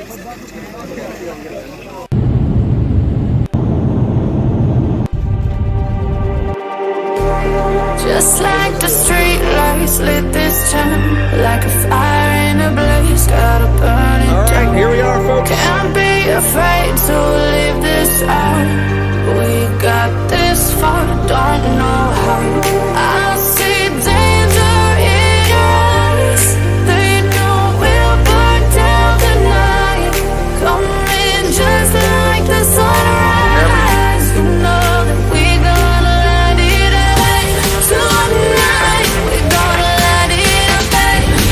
Just like the street lights lit this town, like a fire in a blaze, gotta burn it down. All right, here we are, folks. Can't be afraid to live this out. We got this far, don't know how. I see danger in us. They know we'll burn down the night. Coming just like the sunrise. You know that we gonna light it up. Tonight, we gonna light it up.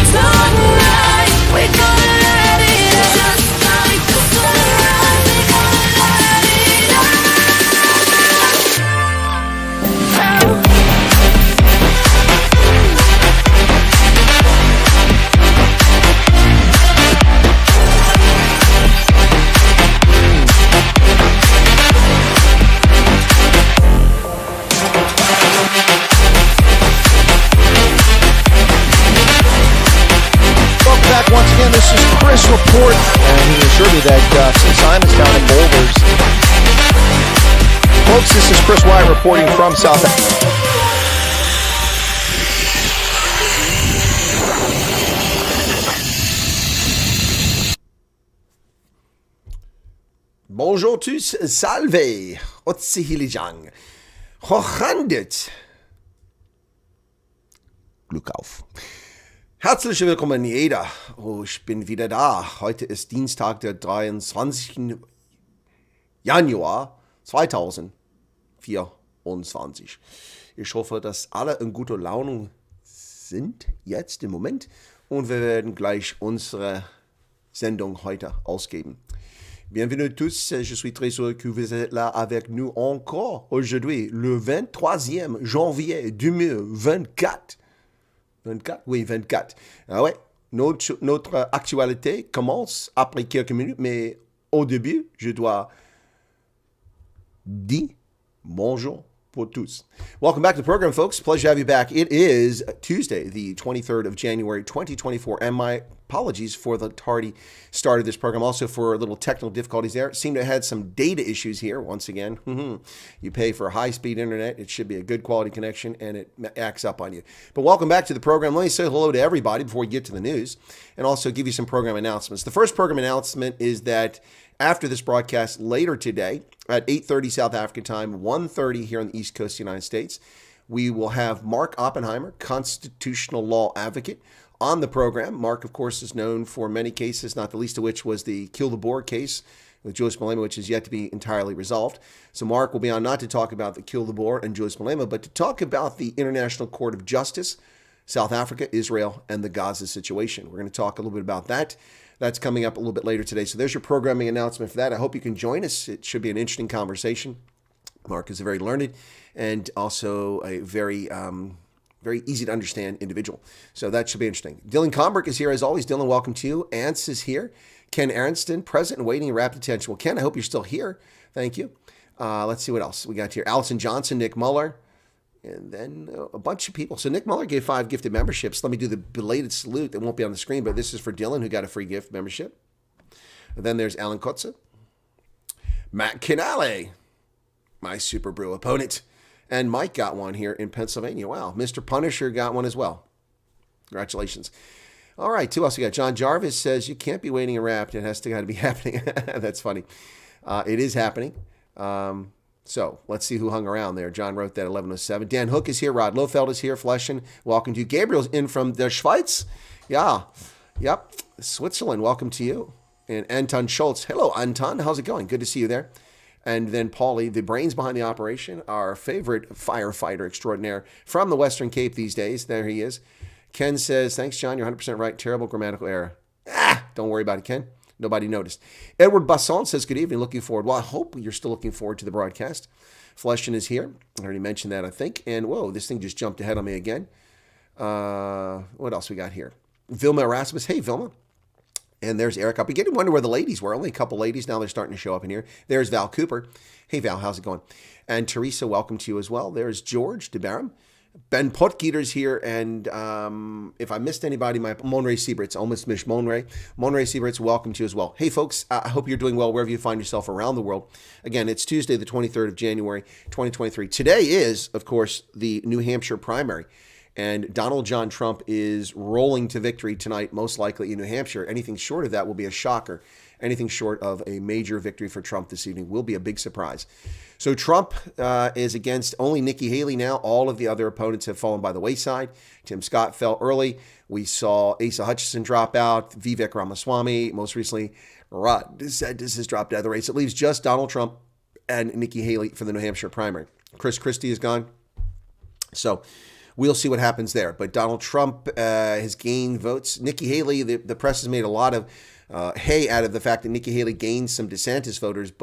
Tonight, we gonna light it up. Just like the sunrise, we gonna light it up. Welcome back once again. This is Chris Report, and he assured me that St. Simon's down in Boulders. Folks, this is Chris Wyatt reporting from South Africa. Bonjour tous, salve, otzi hilijang, hochandet, Glück auf. Herzlich willkommen jeder, ich bin wieder da. Heute ist Dienstag, der 23. Januar 2024. Ich hoffe, dass alle in guter Laune sind, jetzt im Moment. Und wir werden gleich unsere Sendung heute ausgeben. Bienvenue tous, je suis très heureux que vous êtes là avec nous encore aujourd'hui, le 23e janvier 2024. 24? Oui, 24. Ah ouais, notre actualité commence après quelques minutes, mais au début, je dois dire bonjour pour tous. Welcome back to the program, folks. Pleasure to have you back. It is Tuesday, the 23rd of January, 2024, and my apologies for the tardy start of this program. Also for little technical difficulties there. Seem to have had some data issues here once again. You pay for high-speed internet. It should be a good quality connection, and it acts up on you. But welcome back to the program. Let me say hello to everybody before we get to the news, and also give you some program announcements. The first program announcement is that after this broadcast later today at 8:30 South African time, 1:30 here on the East Coast of the United States, we will have Mark Oppenheimer, constitutional law advocate, on the program. Mark, of course, is known for many cases, not the least of which was the Kill the Boar case with Joyce Malema, which is yet to be entirely resolved. So Mark will be on not to talk about the Kill the Boar and Joyce Malema, but to talk about the International Court of Justice, South Africa, Israel, and the Gaza situation. We're going to talk a little bit about that. That's coming up a little bit later today. So there's your programming announcement for that. I hope you can join us. It should be an interesting conversation. Mark is a very learned and also a very easy to understand individual. So that should be interesting. Dylan Combrick is here as always. Dylan, welcome to you. Ance is here. Ken Aronston, present and waiting in rapt attention. Well, Ken, I hope you're still here. Thank you. Let's see what else we got here. Allison Johnson, Nick Muller, and then a bunch of people. So Nick Muller gave 5 gifted memberships. Let me do the belated salute. That won't be on the screen, but this is for Dylan, who got a free gift membership. And then there's Alan Kotze, Matt Canale, my Super Brew opponent, and Mike got one here in Pennsylvania. Wow, Mr. Punisher got one as well. Congratulations. All right, who else we got? John Jarvis says, you can't be waiting around. It has to be happening. That's funny. It is happening. So let's see who hung around there. John wrote that 11:07. Dan Hook is here. Rod Lofeld is here. Fleschen, welcome to you. Gabriel's in from the Schweiz. Yeah. Yep. Switzerland, welcome to you. And Anton Schultz. Hello, Anton. How's it going? Good to see you there. And then Paulie, the brains behind the operation, our favorite firefighter extraordinaire from the Western Cape these days. There he is. Ken says, thanks, John. You're 100% right. Terrible grammatical error. Don't worry about it, Ken. Nobody noticed. Edward Basson says, good evening. Looking forward. Well, I hope you're still looking forward to the broadcast. Fleshton is here. I already mentioned that, I think. And whoa, this thing just jumped ahead on me again. What else we got here? Vilma Erasmus. Hey, Vilma. And there's Eric. I'll be getting to wonder where the ladies were. Only a couple ladies. Now they're starting to show up in here. There's Val Cooper. Hey, Val, how's it going? And Teresa, welcome to you as well. There's George DeBarum. Ben Potgieter's here, and if I missed anybody, my Monray Sieberts, almost missed Monray. Monray Sieberts, welcome to you as well. Hey, folks, I hope you're doing well wherever you find yourself around the world. Again, it's Tuesday, the 23rd of January, 2023. Today is, of course, the New Hampshire primary, and Donald John Trump is rolling to victory tonight, most likely in New Hampshire. Anything short of that will be a shocker. Anything short of a major victory for Trump this evening will be a big surprise. So Trump is against only Nikki Haley now. All of the other opponents have fallen by the wayside. Tim Scott fell early. We saw Asa Hutchinson drop out. Vivek Ramaswamy, most recently, Ron DeSantis has dropped out of the race. It leaves just Donald Trump and Nikki Haley for the New Hampshire primary. Chris Christie is gone. So we'll see what happens there. But Donald Trump has gained votes. Nikki Haley, the press has made a lot of hay out of the fact that Nikki Haley gained some DeSantis voters,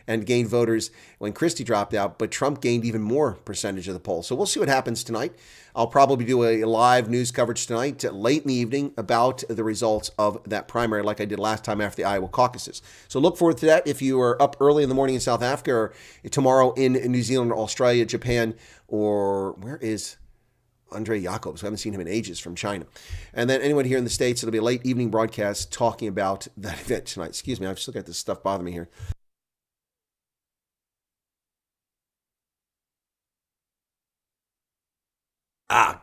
and gained voters when Christie dropped out, but Trump gained even more percentage of the poll. So we'll see what happens tonight. I'll probably do a live news coverage tonight, late in the evening, about the results of that primary, like I did last time after the Iowa caucuses. So look forward to that. If you are up early in the morning in South Africa, or tomorrow in New Zealand, or Australia, Japan, or where is Andre Jacobs? I haven't seen him in ages, from China. And then anyone here in the States, it'll be a late evening broadcast talking about that event tonight. Excuse me, I've still got this stuff bothering me here.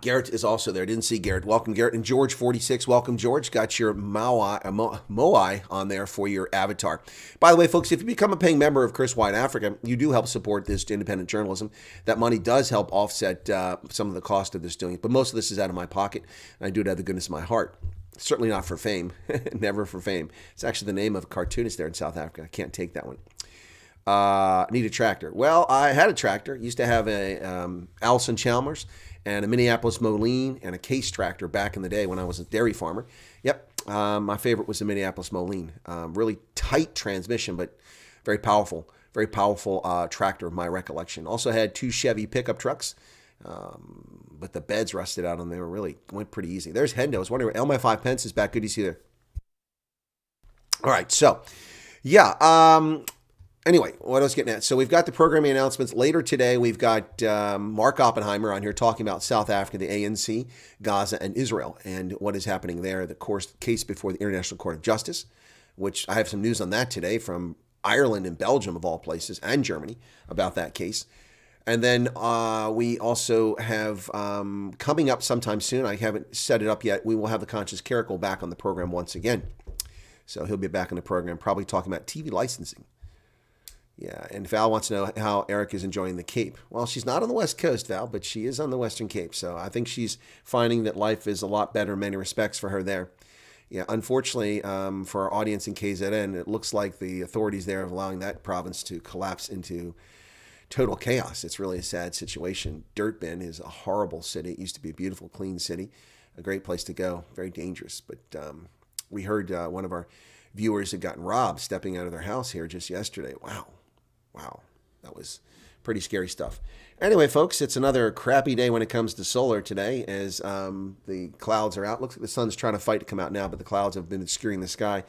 Garrett is also there. Didn't see Garrett. Welcome, Garrett. And George, 46. Welcome, George. Got your Moai on there for your avatar. By the way, folks, if you become a paying member of Chris Wyatt Africa, you do help support this independent journalism. That money does help offset some of the cost of this doing it. But most of this is out of my pocket. And I do it out of the goodness of my heart. Certainly not for fame. Never for fame. It's actually the name of a cartoonist there in South Africa. I can't take that one. Need a tractor. Well, I had a tractor. Used to have a Allison Chalmers and a Minneapolis Moline and a Case tractor back in the day when I was a dairy farmer. Yep, my favorite was the Minneapolis Moline. Really tight transmission, but very powerful tractor of my recollection. Also had 2 Chevy pickup trucks, but the beds rusted out and they went pretty easy. There's Hendo. I was wondering, LMI5 Pence is back. Good to see you there. All right, so yeah. Anyway, what I was getting at. So we've got the programming announcements later today. We've got Mark Oppenheimer on here talking about South Africa, the ANC, Gaza, and Israel, and what is happening there. The case before the International Court of Justice, which I have some news on that today from Ireland and Belgium, of all places, and Germany about that case. And then we also have coming up sometime soon, I haven't set it up yet, we will have the Conscious Clerical back on the program once again. So he'll be back on the program, probably talking about TV licensing. Yeah, and Val wants to know how Eric is enjoying the Cape. Well, she's not on the West Coast, Val, but she is on the Western Cape. So I think she's finding that life is a lot better in many respects for her there. Yeah, unfortunately, for our audience in KZN, it looks like the authorities there are allowing that province to collapse into total chaos. It's really a sad situation. Dirtbin is a horrible city. It used to be a beautiful, clean city, a great place to go, very dangerous. But we heard one of our viewers had gotten robbed stepping out of their house here just yesterday. Wow, that was pretty scary stuff. Anyway, folks, it's another crappy day when it comes to solar today as the clouds are out. Looks like the sun's trying to fight to come out now, but the clouds have been obscuring the sky.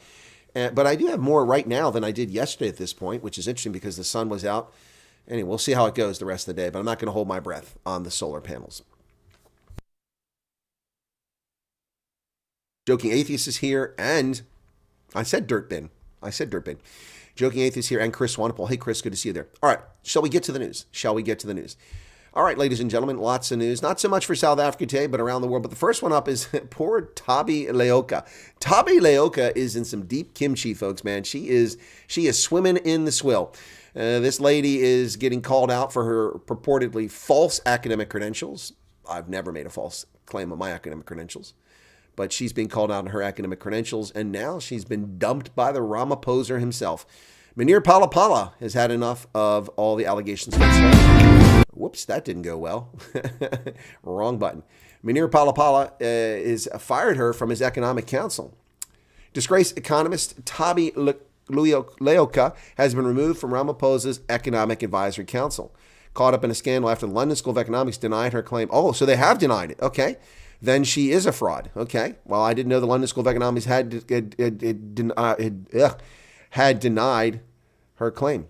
But I do have more right now than I did yesterday at this point, which is interesting because the sun was out. Anyway, we'll see how it goes the rest of the day, but I'm not going to hold my breath on the solar panels. Joking Atheist is here, and I said Dirtbin. Joking Atheist here, and Chris Swanepoel. Hey, Chris, good to see you there. All right, shall we get to the news? All right, ladies and gentlemen, lots of news. Not so much for South Africa today, but around the world. But the first one up is poor Thabi Leoka. Thabi Leoka is in some deep kimchi, folks, man. She is swimming in the swill. This lady is getting called out for her purportedly false academic credentials. I've never made a false claim on my academic credentials. But she's being called out on her academic credentials, and now she's been dumped by the Ramaphosa himself. Munir Palapala has had enough of all the allegations against her. Whoops, that didn't go well. Wrong button. Munir Palapala is fired her from his economic council. Disgraced economist Thabi Leoka has been removed from Ramaphosa's Economic Advisory Council. Caught up in a scandal after the London School of Economics denied her claim. Oh, so they have denied it. Okay. Then she is a fraud. Okay. Well, I didn't know the London School of Economics had denied her claim.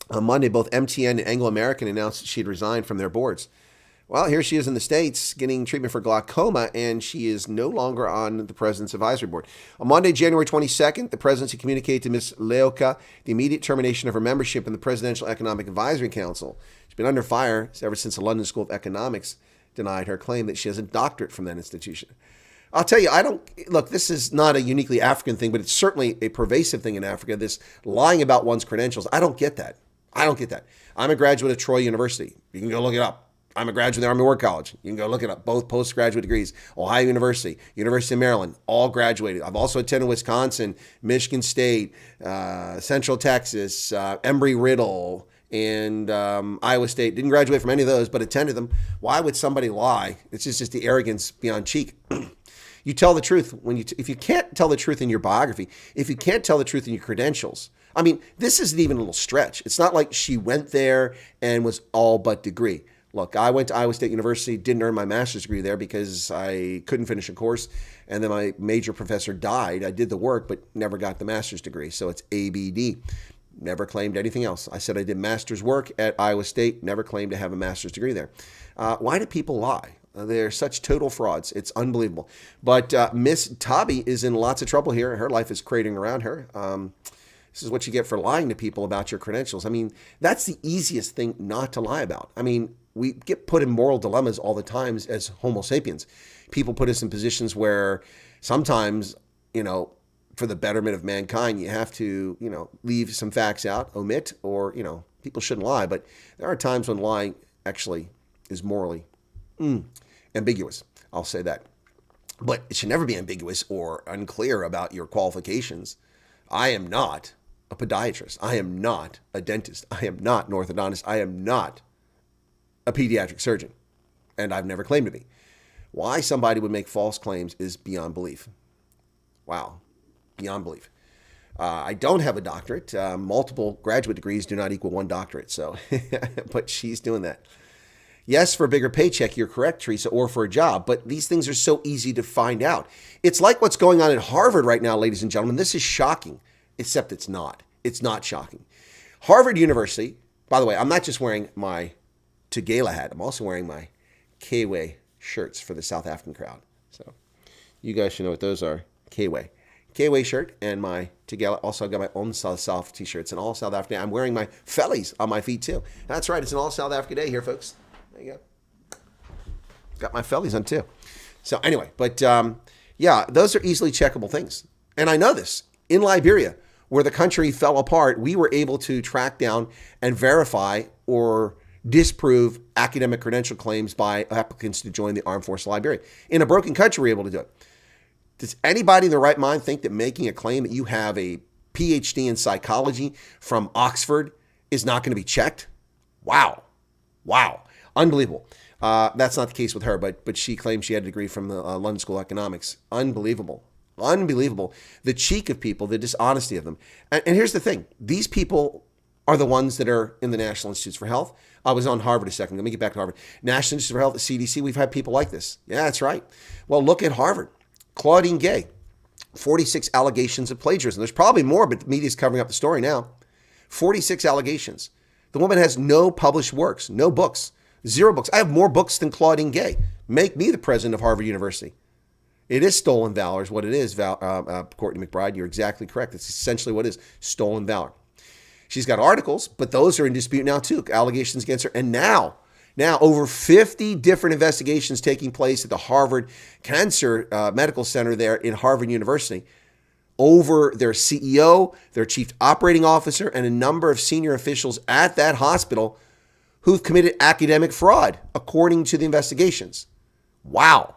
On Monday, both MTN and Anglo American announced she'd resigned from their boards. Well, here she is in the States getting treatment for glaucoma, and she is no longer on the President's Advisory Board. On Monday, January 22nd, the presidency communicated to Ms. Leoka the immediate termination of her membership in the Presidential Economic Advisory Council. She's been under fire ever since the London School of Economics denied her claim that she has a doctorate from that institution. I'll tell you, look, this is not a uniquely African thing, but it's certainly a pervasive thing in Africa, this lying about one's credentials. I don't get that. I'm a graduate of Troy University. You can go look it up. I'm a graduate of the Army War College. You can go look it up. Both postgraduate degrees. Ohio University, University of Maryland, all graduated. I've also attended Wisconsin, Michigan State, Central Texas, Embry-Riddle, and Iowa State. Didn't graduate from any of those, but attended them. Why would somebody lie? It's just the arrogance beyond cheek. You tell the truth if you can't tell the truth in your biography, if you can't tell the truth in your credentials. I mean, this isn't even a little stretch. It's not like she went there and was all but degree. Look, I went to Iowa State University, didn't earn my master's degree there because I couldn't finish a course, and then my major professor died. I did the work, but never got the master's degree, so it's ABD. Never claimed anything else. I said I did master's work at Iowa State, never claimed to have a master's degree there. Why do people lie? They're such total frauds. It's unbelievable. But Miss Thabi is in lots of trouble here. Her life is cratering around her. This is what you get for lying to people about your credentials. I mean, that's the easiest thing not to lie about. I mean, we get put in moral dilemmas all the time as Homo sapiens. People put us in positions where sometimes, for the betterment of mankind, you have to, leave some facts out, omit, or, people shouldn't lie. But there are times when lying actually is morally ambiguous. I'll say that. But it should never be ambiguous or unclear about your qualifications. I am not a podiatrist. I am not a dentist. I am not an orthodontist. I am not a pediatric surgeon, and I've never claimed to be. Why somebody would make false claims is beyond belief. Wow, beyond belief. I don't have a doctorate. Multiple graduate degrees do not equal one doctorate, so, but she's doing that. Yes, for a bigger paycheck, you're correct, Teresa, or for a job, but these things are so easy to find out. It's like what's going on at Harvard right now, ladies and gentlemen. This is shocking, except it's not. It's not shocking. Harvard University, by the way, I'm not just wearing my Tegela hat. I'm also wearing my K-Way shirts for the South African crowd. So you guys should know what those are. K-Way. K-Way shirt and my Tegela. Also, I've got my own South t-shirts and all South African. I'm wearing my fellies on my feet too. That's right. It's an all South Africa day here, folks. There you go. Got my fellies on too. So anyway, but yeah, those are easily checkable things. And I know this. In Liberia, where the country fell apart, we were able to track down and verify or disprove academic credential claims by applicants to join the Armed Forces of Liberia. In a broken country, we're able to do it. Does anybody in their right mind think that making a claim that you have a PhD in psychology from Oxford is not going to be checked? Wow. Unbelievable. That's not the case with her, but she claims she had a degree from the London School of Economics. Unbelievable. The cheek of people, the dishonesty of them. And here's the thing. These people are the ones that are in the National Institutes for Health. I was on Harvard a second. Let me get back to Harvard. National Institutes for Health, the CDC, we've had people like this. Yeah, that's right. Well, look at Harvard. Claudine Gay, 46 allegations of plagiarism. There's probably more, but the media's covering up the story now. 46 allegations. The woman has no published works, no books, 0 books. I have more books than Claudine Gay. Make me the president of Harvard University. It is stolen valor is what it is, Courtney McBride. You're exactly correct. It's essentially what it is, stolen valor. She's got articles, but those are in dispute now too, allegations against her. And now over 50 different investigations taking place at the Harvard Cancer Medical Center there in Harvard University over their CEO, their chief operating officer, and a number of senior officials at that hospital who've committed academic fraud, according to the investigations. Wow.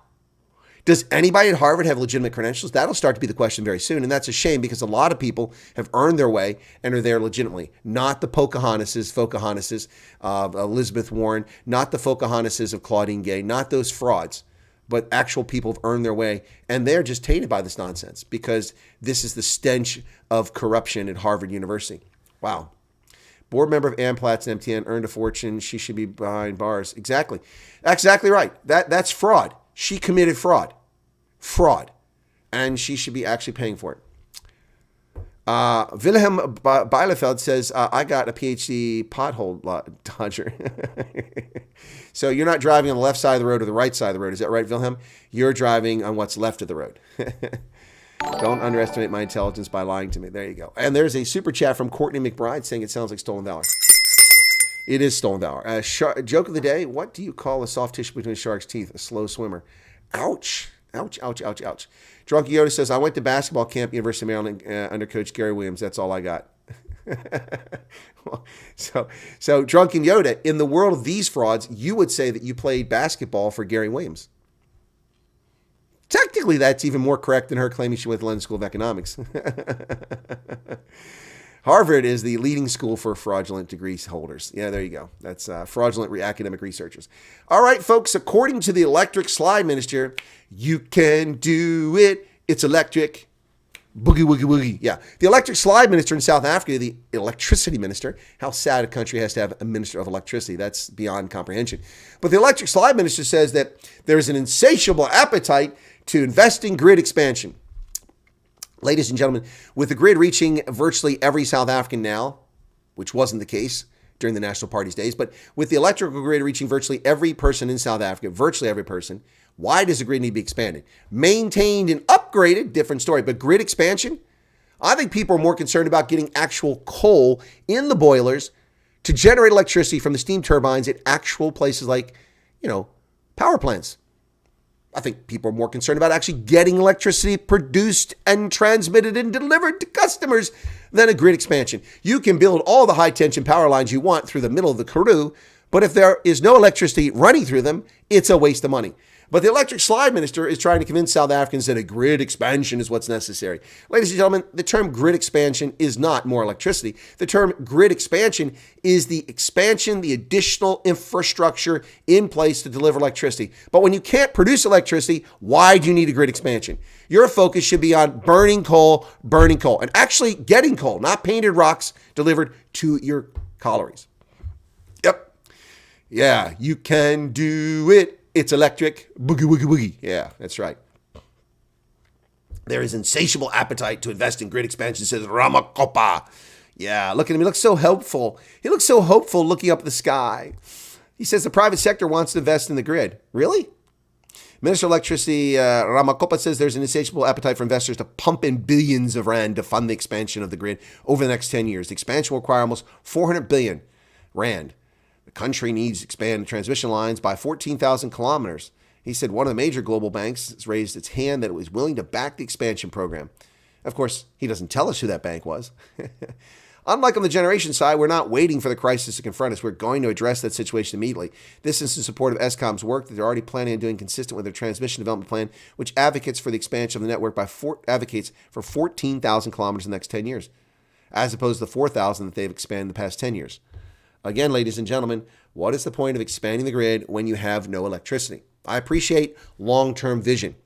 Does anybody at Harvard have legitimate credentials? That'll start to be the question very soon. And that's a shame because a lot of people have earned their way and are there legitimately. Not the Pocahontases of Elizabeth Warren, not the Pocahontases of Claudine Gay, not those frauds, but actual people have earned their way. And they're just tainted by this nonsense because this is the stench of corruption at Harvard University. Wow. Board member of Amplatz and MTN earned a fortune. She should be behind bars. Exactly. That's exactly right. That's fraud. She committed fraud. And she should be actually paying for it. Wilhelm Bielefeld says, I got a PhD pothole dodger. So you're not driving on the left side of the road or the right side of the road. Is that right, Wilhelm? You're driving on what's left of the road. Don't underestimate my intelligence by lying to me. There you go. And there's a super chat from Courtney McBride saying it sounds like stolen valor. It is stolen valor. Joke of the day, what do you call a soft tissue between a shark's teeth? A slow swimmer. Ouch. Ouch, ouch, ouch, ouch. Drunk Yoda says, I went to basketball camp, University of Maryland, under Coach Gary Williams. That's all I got. So Drunken Yoda, in the world of these frauds, you would say that you played basketball for Gary Williams. Technically, that's even more correct than her claiming she went to London School of Economics. Harvard is the leading school for fraudulent degree holders. Yeah, there you go. That's fraudulent academic researchers. All right, folks, according to the electric slide minister, you can do it. It's electric. Boogie, woogie, woogie. Yeah. The electric slide minister in South Africa, the electricity minister. How sad a country has to have a minister of electricity. That's beyond comprehension. But the electric slide minister says that there's an insatiable appetite to invest in grid expansion. Ladies and gentlemen, with the grid reaching virtually every South African now, which wasn't the case during the National Party's days, but with the electrical grid reaching virtually every person in South Africa, virtually every person, why does the grid need to be expanded? Maintained and upgraded, different story, but grid expansion? I think people are more concerned about getting actual coal in the boilers to generate electricity from the steam turbines at actual places like, power plants. I think people are more concerned about actually getting electricity produced and transmitted and delivered to customers than a grid expansion. You can build all the high tension power lines you want through the middle of the Karoo, but if there is no electricity running through them, it's a waste of money. But the electric slide minister is trying to convince South Africans that a grid expansion is what's necessary. Ladies and gentlemen, the term grid expansion is not more electricity. The term grid expansion is the expansion, the additional infrastructure in place to deliver electricity. But when you can't produce electricity, why do you need a grid expansion? Your focus should be on burning coal, and actually getting coal, not painted rocks delivered to your collieries. Yep. Yeah, you can do it. It's electric. Boogie, woogie, woogie. Yeah, that's right. There is insatiable appetite to invest in grid expansion, says Ramakopa. Yeah, look at him. He looks so hopeful. He looks so hopeful looking up at the sky. He says the private sector wants to invest in the grid. Really? Minister of Electricity Ramakopa says there's an insatiable appetite for investors to pump in billions of rand to fund the expansion of the grid over the next 10 years. The expansion will require almost 400 billion rand. The country needs to expand transmission lines by 14,000 kilometers. He said one of the major global banks has raised its hand that it was willing to back the expansion program. Of course, he doesn't tell us who that bank was. Unlike on the generation side, we're not waiting for the crisis to confront us. We're going to address that situation immediately. This is in support of Eskom's work that they're already planning on doing consistent with their transmission development plan, which advocates for the expansion of the network advocates for 14,000 kilometers in the next 10 years, as opposed to the 4,000 that they've expanded in the past 10 years. Again, ladies and gentlemen, what is the point of expanding the grid when you have no electricity? I appreciate long-term vision,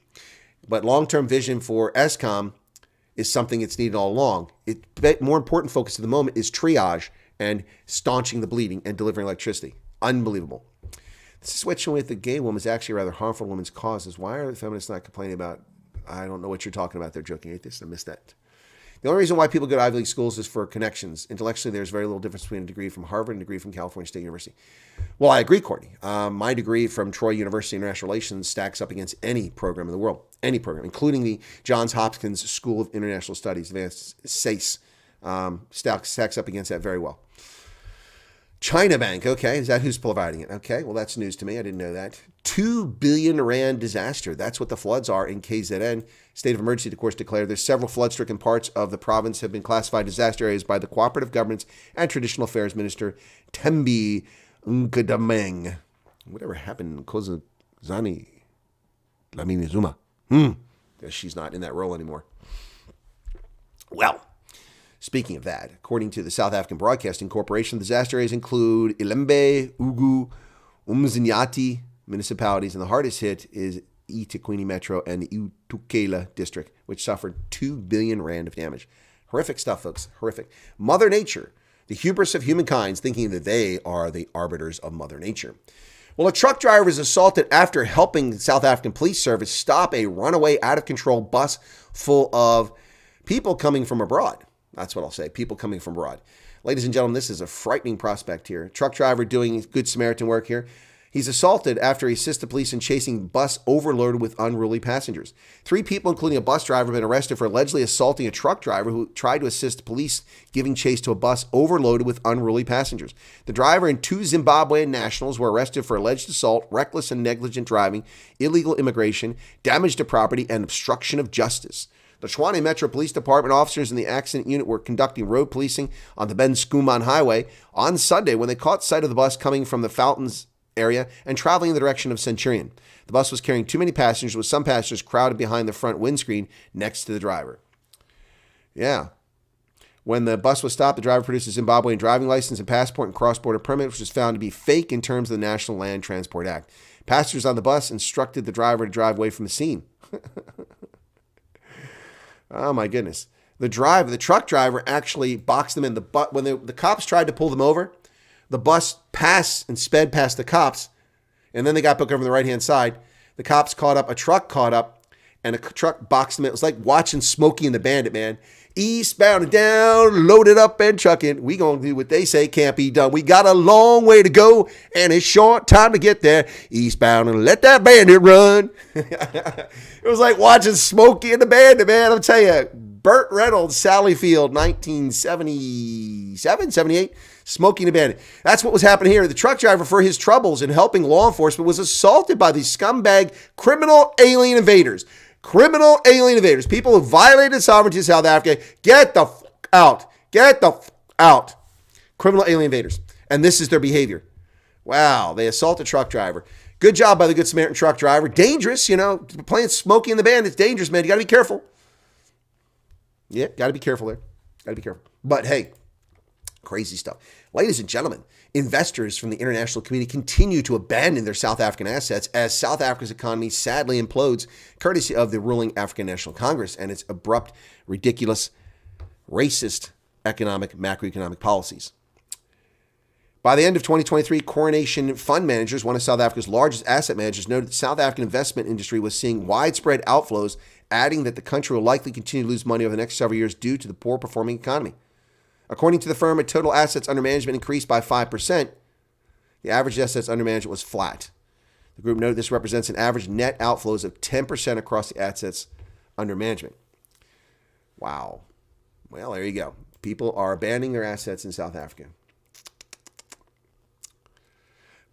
but long-term vision for Eskom is something that's needed all along. More important focus at the moment is triage and staunching the bleeding and delivering electricity. Unbelievable. This situation with the gay woman is actually rather harmful to women's causes. Why are the feminists not complaining about, I don't know what you're talking about. They're joking atheists. I missed that. The only reason why people go to Ivy League schools is for connections. Intellectually, there's very little difference between a degree from Harvard and a degree from California State University. Well, I agree, Courtney. My degree from Troy University International Relations stacks up against any program in the world, any program, including the Johns Hopkins School of International Studies, advanced SACE, stacks up against that very well. China Bank, okay, is that who's providing it? Okay, well, that's news to me. I didn't know that. 2 billion rand disaster. That's what the floods are in KZN. State of emergency, of course, declared. There's several flood-stricken parts of the province have been classified disaster areas by the Cooperative Governments and Traditional Affairs Minister Thembi Nkadameng. Whatever happened to Kozazani Lamini Zuma? She's not in that role anymore. Well, speaking of that, according to the South African Broadcasting Corporation, disaster areas include Ilembe, Ugu, Umzinyathi municipalities, and the hardest hit is eThekwini Metro and the Utukela district, which suffered 2 billion rand of damage. Horrific stuff, folks. Horrific. Mother Nature, the hubris of humankind, thinking that they are the arbiters of Mother Nature. Well, a truck driver was assaulted after helping the South African Police Service stop a runaway, out-of-control bus full of people coming from abroad. That's what I'll say. People coming from abroad. Ladies and gentlemen, this is a frightening prospect here. Truck driver doing good Samaritan work here. He's assaulted after he assisted police in chasing bus overloaded with unruly passengers. 3 people, including a bus driver, have been arrested for allegedly assaulting a truck driver who tried to assist police giving chase to a bus overloaded with unruly passengers. The driver and 2 Zimbabwean nationals were arrested for alleged assault, reckless and negligent driving, illegal immigration, damage to property, and obstruction of justice. The Tshwane Metro Police Department officers in the accident unit were conducting road policing on the Ben Schoeman Highway on Sunday when they caught sight of the bus coming from the Fountains area and traveling in the direction of Centurion. The bus was carrying too many passengers, with some passengers crowded behind the front windscreen next to the driver. Yeah. When the bus was stopped, the driver produced a Zimbabwean driving license and passport and cross-border permit, which was found to be fake in terms of the National Land Transport Act. Passengers on the bus instructed the driver to drive away from the scene. Oh my goodness. The truck driver actually boxed them in. When the cops tried to pull them over, the bus passed and sped past the cops, and then they got back over on the right-hand side. The cops caught up, a truck caught up, and a truck boxed them in. It was like watching Smokey and the Bandit, man. Eastbound and down, loaded up and trucking. We gonna do what they say can't be done. We got a long way to go and a short time to get there. Eastbound and let that bandit run. It was like watching Smokey and the Bandit, man. I'll tell you, Burt Reynolds, Sally Field, 1977, 78. Smokey and the Bandit. That's what was happening here. The truck driver, for his troubles in helping law enforcement, was assaulted by these scumbag criminal alien invaders. Criminal alien invaders. People who violated sovereignty of South Africa. Get the fuck out. Get the fuck out. Criminal alien invaders. And this is their behavior. Wow. They assault a truck driver. Good job by the Good Samaritan truck driver. Dangerous, playing Smokey and the Bandit. It's dangerous, man. You got to be careful. Yeah, got to be careful there. Got to be careful. But hey, crazy stuff. Ladies and gentlemen, investors from the international community continue to abandon their South African assets as South Africa's economy sadly implodes, courtesy of the ruling African National Congress and its abrupt, ridiculous, racist macroeconomic policies. By the end of 2023, Coronation Fund Managers, one of South Africa's largest asset managers, noted that the South African investment industry was seeing widespread outflows, adding that the country will likely continue to lose money over the next several years due to the poor performing economy. According to the firm, total assets under management increased by 5%. The average assets under management was flat. The group noted this represents an average net outflows of 10% across the assets under management. Wow. Well, there you go. People are abandoning their assets in South Africa.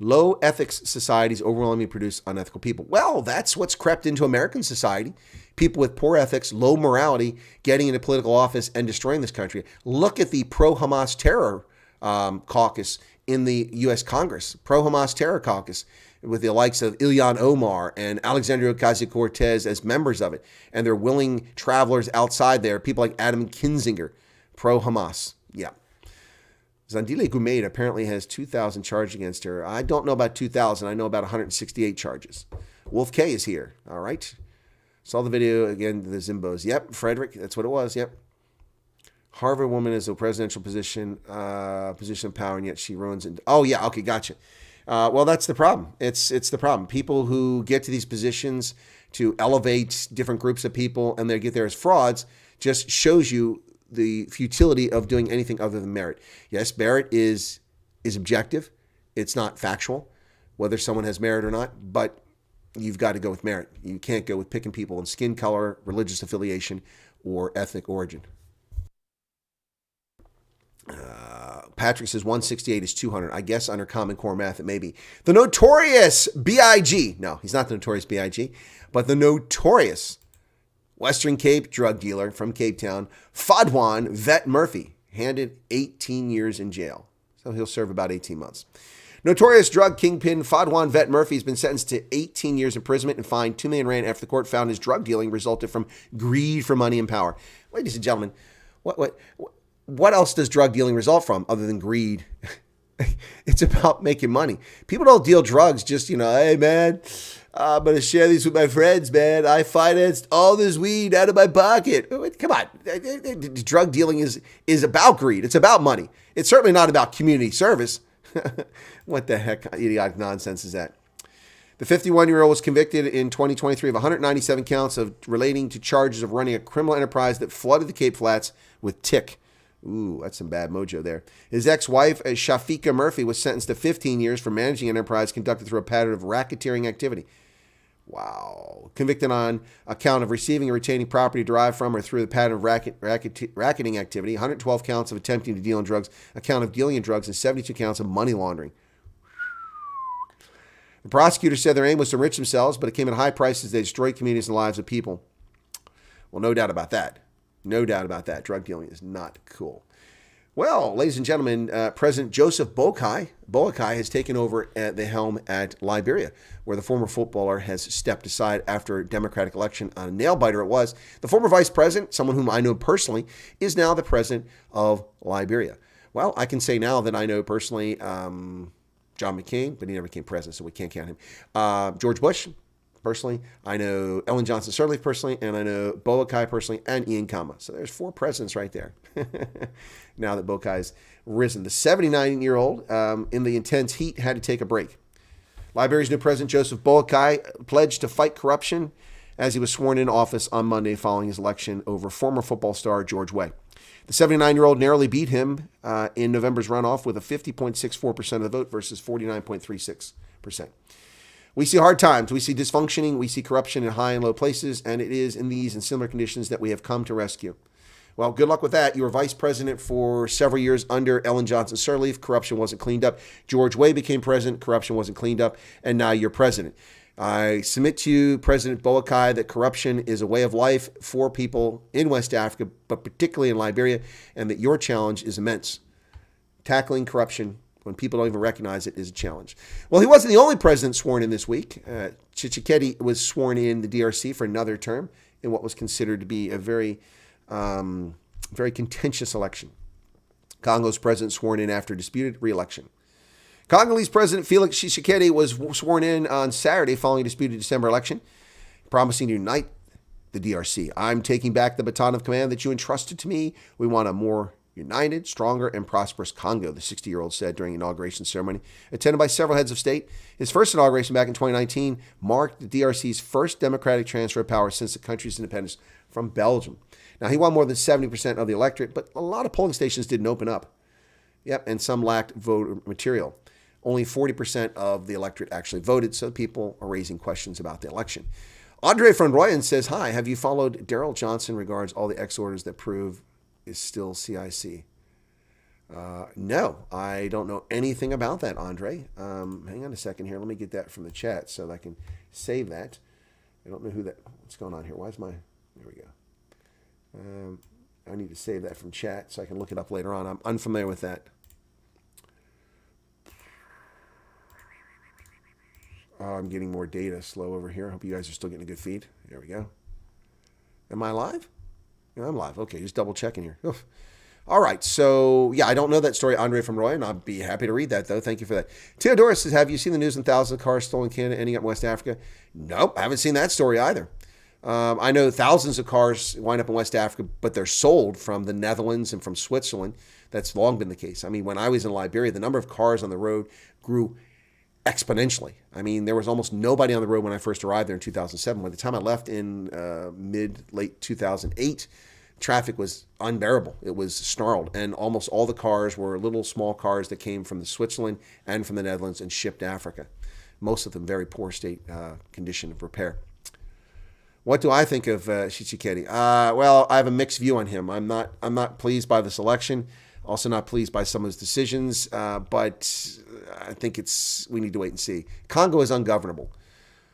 Low ethics societies overwhelmingly produce unethical people. Well, that's what's crept into American society. People with poor ethics, low morality, getting into political office and destroying this country. Look at the pro-Hamas terror caucus in the U.S. Congress, pro-Hamas terror caucus, with the likes of Ilhan Omar and Alexandria Ocasio-Cortez as members of it. And they're willing travelers outside there, people like Adam Kinzinger, pro-Hamas. Yeah. Zandile Gumede apparently has 2,000 charges against her. I don't know about 2,000. I know about 168 charges. Wolf K is here. All right. Saw the video again, the Zimbos. Yep, Frederick, that's what it was. Yep. Harvard woman is a presidential position of power, and yet she ruins it. Oh, yeah. Okay, gotcha. Well, that's the problem. It's the problem. People who get to these positions to elevate different groups of people and they get there as frauds just shows you the futility of doing anything other than merit. Yes, merit is objective. It's not factual, whether someone has merit or not, but you've got to go with merit. You can't go with picking people in skin color, religious affiliation, or ethnic origin. Patrick says 168 is 200. I guess under Common Core math, it may be. The notorious B.I.G. No, he's not the notorious B.I.G., but the notorious Western Cape drug dealer from Cape Town, Fadwan Vet Murphy, handed 18 years in jail. So he'll serve about 18 months. Notorious drug kingpin Fadwan Vet Murphy has been sentenced to 18 years imprisonment and fined 2 million rand after the court found his drug dealing resulted from greed for money and power. Ladies and gentlemen, what else does drug dealing result from other than greed? It's about making money. People don't deal drugs just, hey, man, I'm going to share these with my friends, man. I financed all this weed out of my pocket. Come on. Drug dealing is about greed. It's about money. It's certainly not about community service. What the heck idiotic nonsense is that? The 51-year-old was convicted in 2023 of 197 counts of relating to charges of running a criminal enterprise that flooded the Cape Flats with tick Ooh, that's some bad mojo there. His ex-wife, Shafika Murphy, was sentenced to 15 years for managing an enterprise conducted through a pattern of racketeering activity. Wow. Convicted on account of receiving and retaining property derived from or through the pattern of racketing activity, 112 counts of attempting to deal in drugs, a count of dealing in drugs, and 72 counts of money laundering. The prosecutor said their aim was to enrich themselves, but it came at high prices. They destroyed communities and the lives of people. Well, no doubt about that. No doubt about that. Drug dealing is not cool. Well, ladies and gentlemen, President Joseph Boakai has taken over at the helm at Liberia, where the former footballer has stepped aside after a Democratic election on a nail-biter it was. The former vice president, someone whom I know personally, is now the president of Liberia. Well, I can say now that I know personally John McCain, but he never became president, so we can't count him. George Bush, personally. I know Ellen Johnson Sirleaf personally, and I know Boakai personally, and Ian Kama. So there's 4 presidents right there. Now that Boakai's risen. The 79-year-old, in the intense heat, had to take a break. Liberia's new president, Joseph Boakai, pledged to fight corruption as he was sworn in office on Monday following his election over former football star George Weah. The 79-year-old narrowly beat him in November's runoff with a 50.64% of the vote versus 49.36%. We see hard times, we see dysfunctioning, we see corruption in high and low places, and it is in these and similar conditions that we have come to rescue. Well, good luck with that. You were vice president for several years under Ellen Johnson Sirleaf. Corruption wasn't cleaned up. George Weah became president. Corruption wasn't cleaned up. And now you're president. I submit to you, President Boakai, that corruption is a way of life for people in West Africa, but particularly in Liberia, and that your challenge is immense. Tackling corruption when people don't even recognize it is a challenge. Well, he wasn't the only president sworn in this week. Tshisekedi was sworn in the DRC for another term in what was considered to be a very contentious election. Congo's president sworn in after a disputed re-election. Congolese President Felix Tshisekedi was sworn in on Saturday following a disputed December election, promising to unite the DRC. I'm taking back the baton of command that you entrusted to me. We want a more united, stronger, and prosperous Congo, the 60-year-old said during an inauguration ceremony attended by several heads of state. His first inauguration back in 2019 marked the DRC's first democratic transfer of power since the country's independence from Belgium. Now, he won more than 70% of the electorate, but a lot of polling stations didn't open up. Yep, and some lacked voter material. Only 40% of the electorate actually voted, so people are raising questions about the election. Andre von Royen says, hi, have you followed Daryl Johnson regards all the ex-orders that prove is still CIC? No, I don't know anything about that, Andre. Hang on a second here. Let me get that from the chat so that I can save that. I don't know what's going on here. There we go. I need to save that from chat so I can look it up later on. I'm unfamiliar with that. I'm getting more data slow over here. I hope you guys are still getting a good feed. There we go. Am I live? Yeah, I'm live. Okay, just double checking here. Oof. All right, so yeah, I don't know that story, Andre from Roy, and I'll be happy to read that, though. Thank you for that. Theodora says, have you seen the news on thousands of cars stolen in Canada ending up in West Africa? Nope, I haven't seen that story either. I know thousands of cars wind up in West Africa, but they're sold from the Netherlands and from Switzerland. That's long been the case. I mean, when I was in Liberia, the number of cars on the road grew exponentially. I mean, there was almost nobody on the road when I first arrived there in 2007. By the time I left in late 2008, traffic was unbearable. It was snarled, and almost all the cars were little small cars that came from the Switzerland and from the Netherlands and shipped to Africa. Most of them very poor state condition of repair. What do I think of Tshisekedi? Well, I have a mixed view on him. I'm not pleased by this election. Also not pleased by some of his decisions, but I think we need to wait and see. Congo is ungovernable.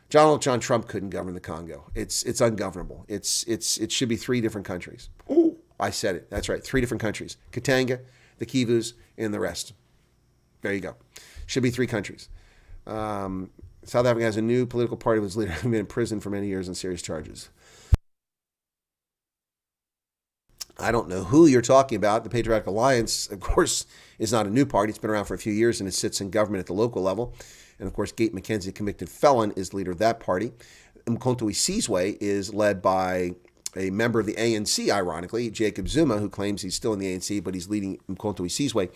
John Trump couldn't govern the Congo. It's ungovernable. It should be 3 different countries. Ooh, I said it. That's right. 3 different countries. Katanga, the Kivus, and the rest. There you go. Should be 3 countries. South Africa has a new political party whose leader has been in prison for many years on serious charges. I don't know who you're talking about. The Patriotic Alliance, of course, is not a new party. It's been around for a few years, and it sits in government at the local level. And, of course, Gate McKenzie, a convicted felon, is the leader of that party. Mkhonto Sizwe is led by a member of the ANC, ironically, Jacob Zuma, who claims he's still in the ANC, but he's leading Mkhonto Sizwe.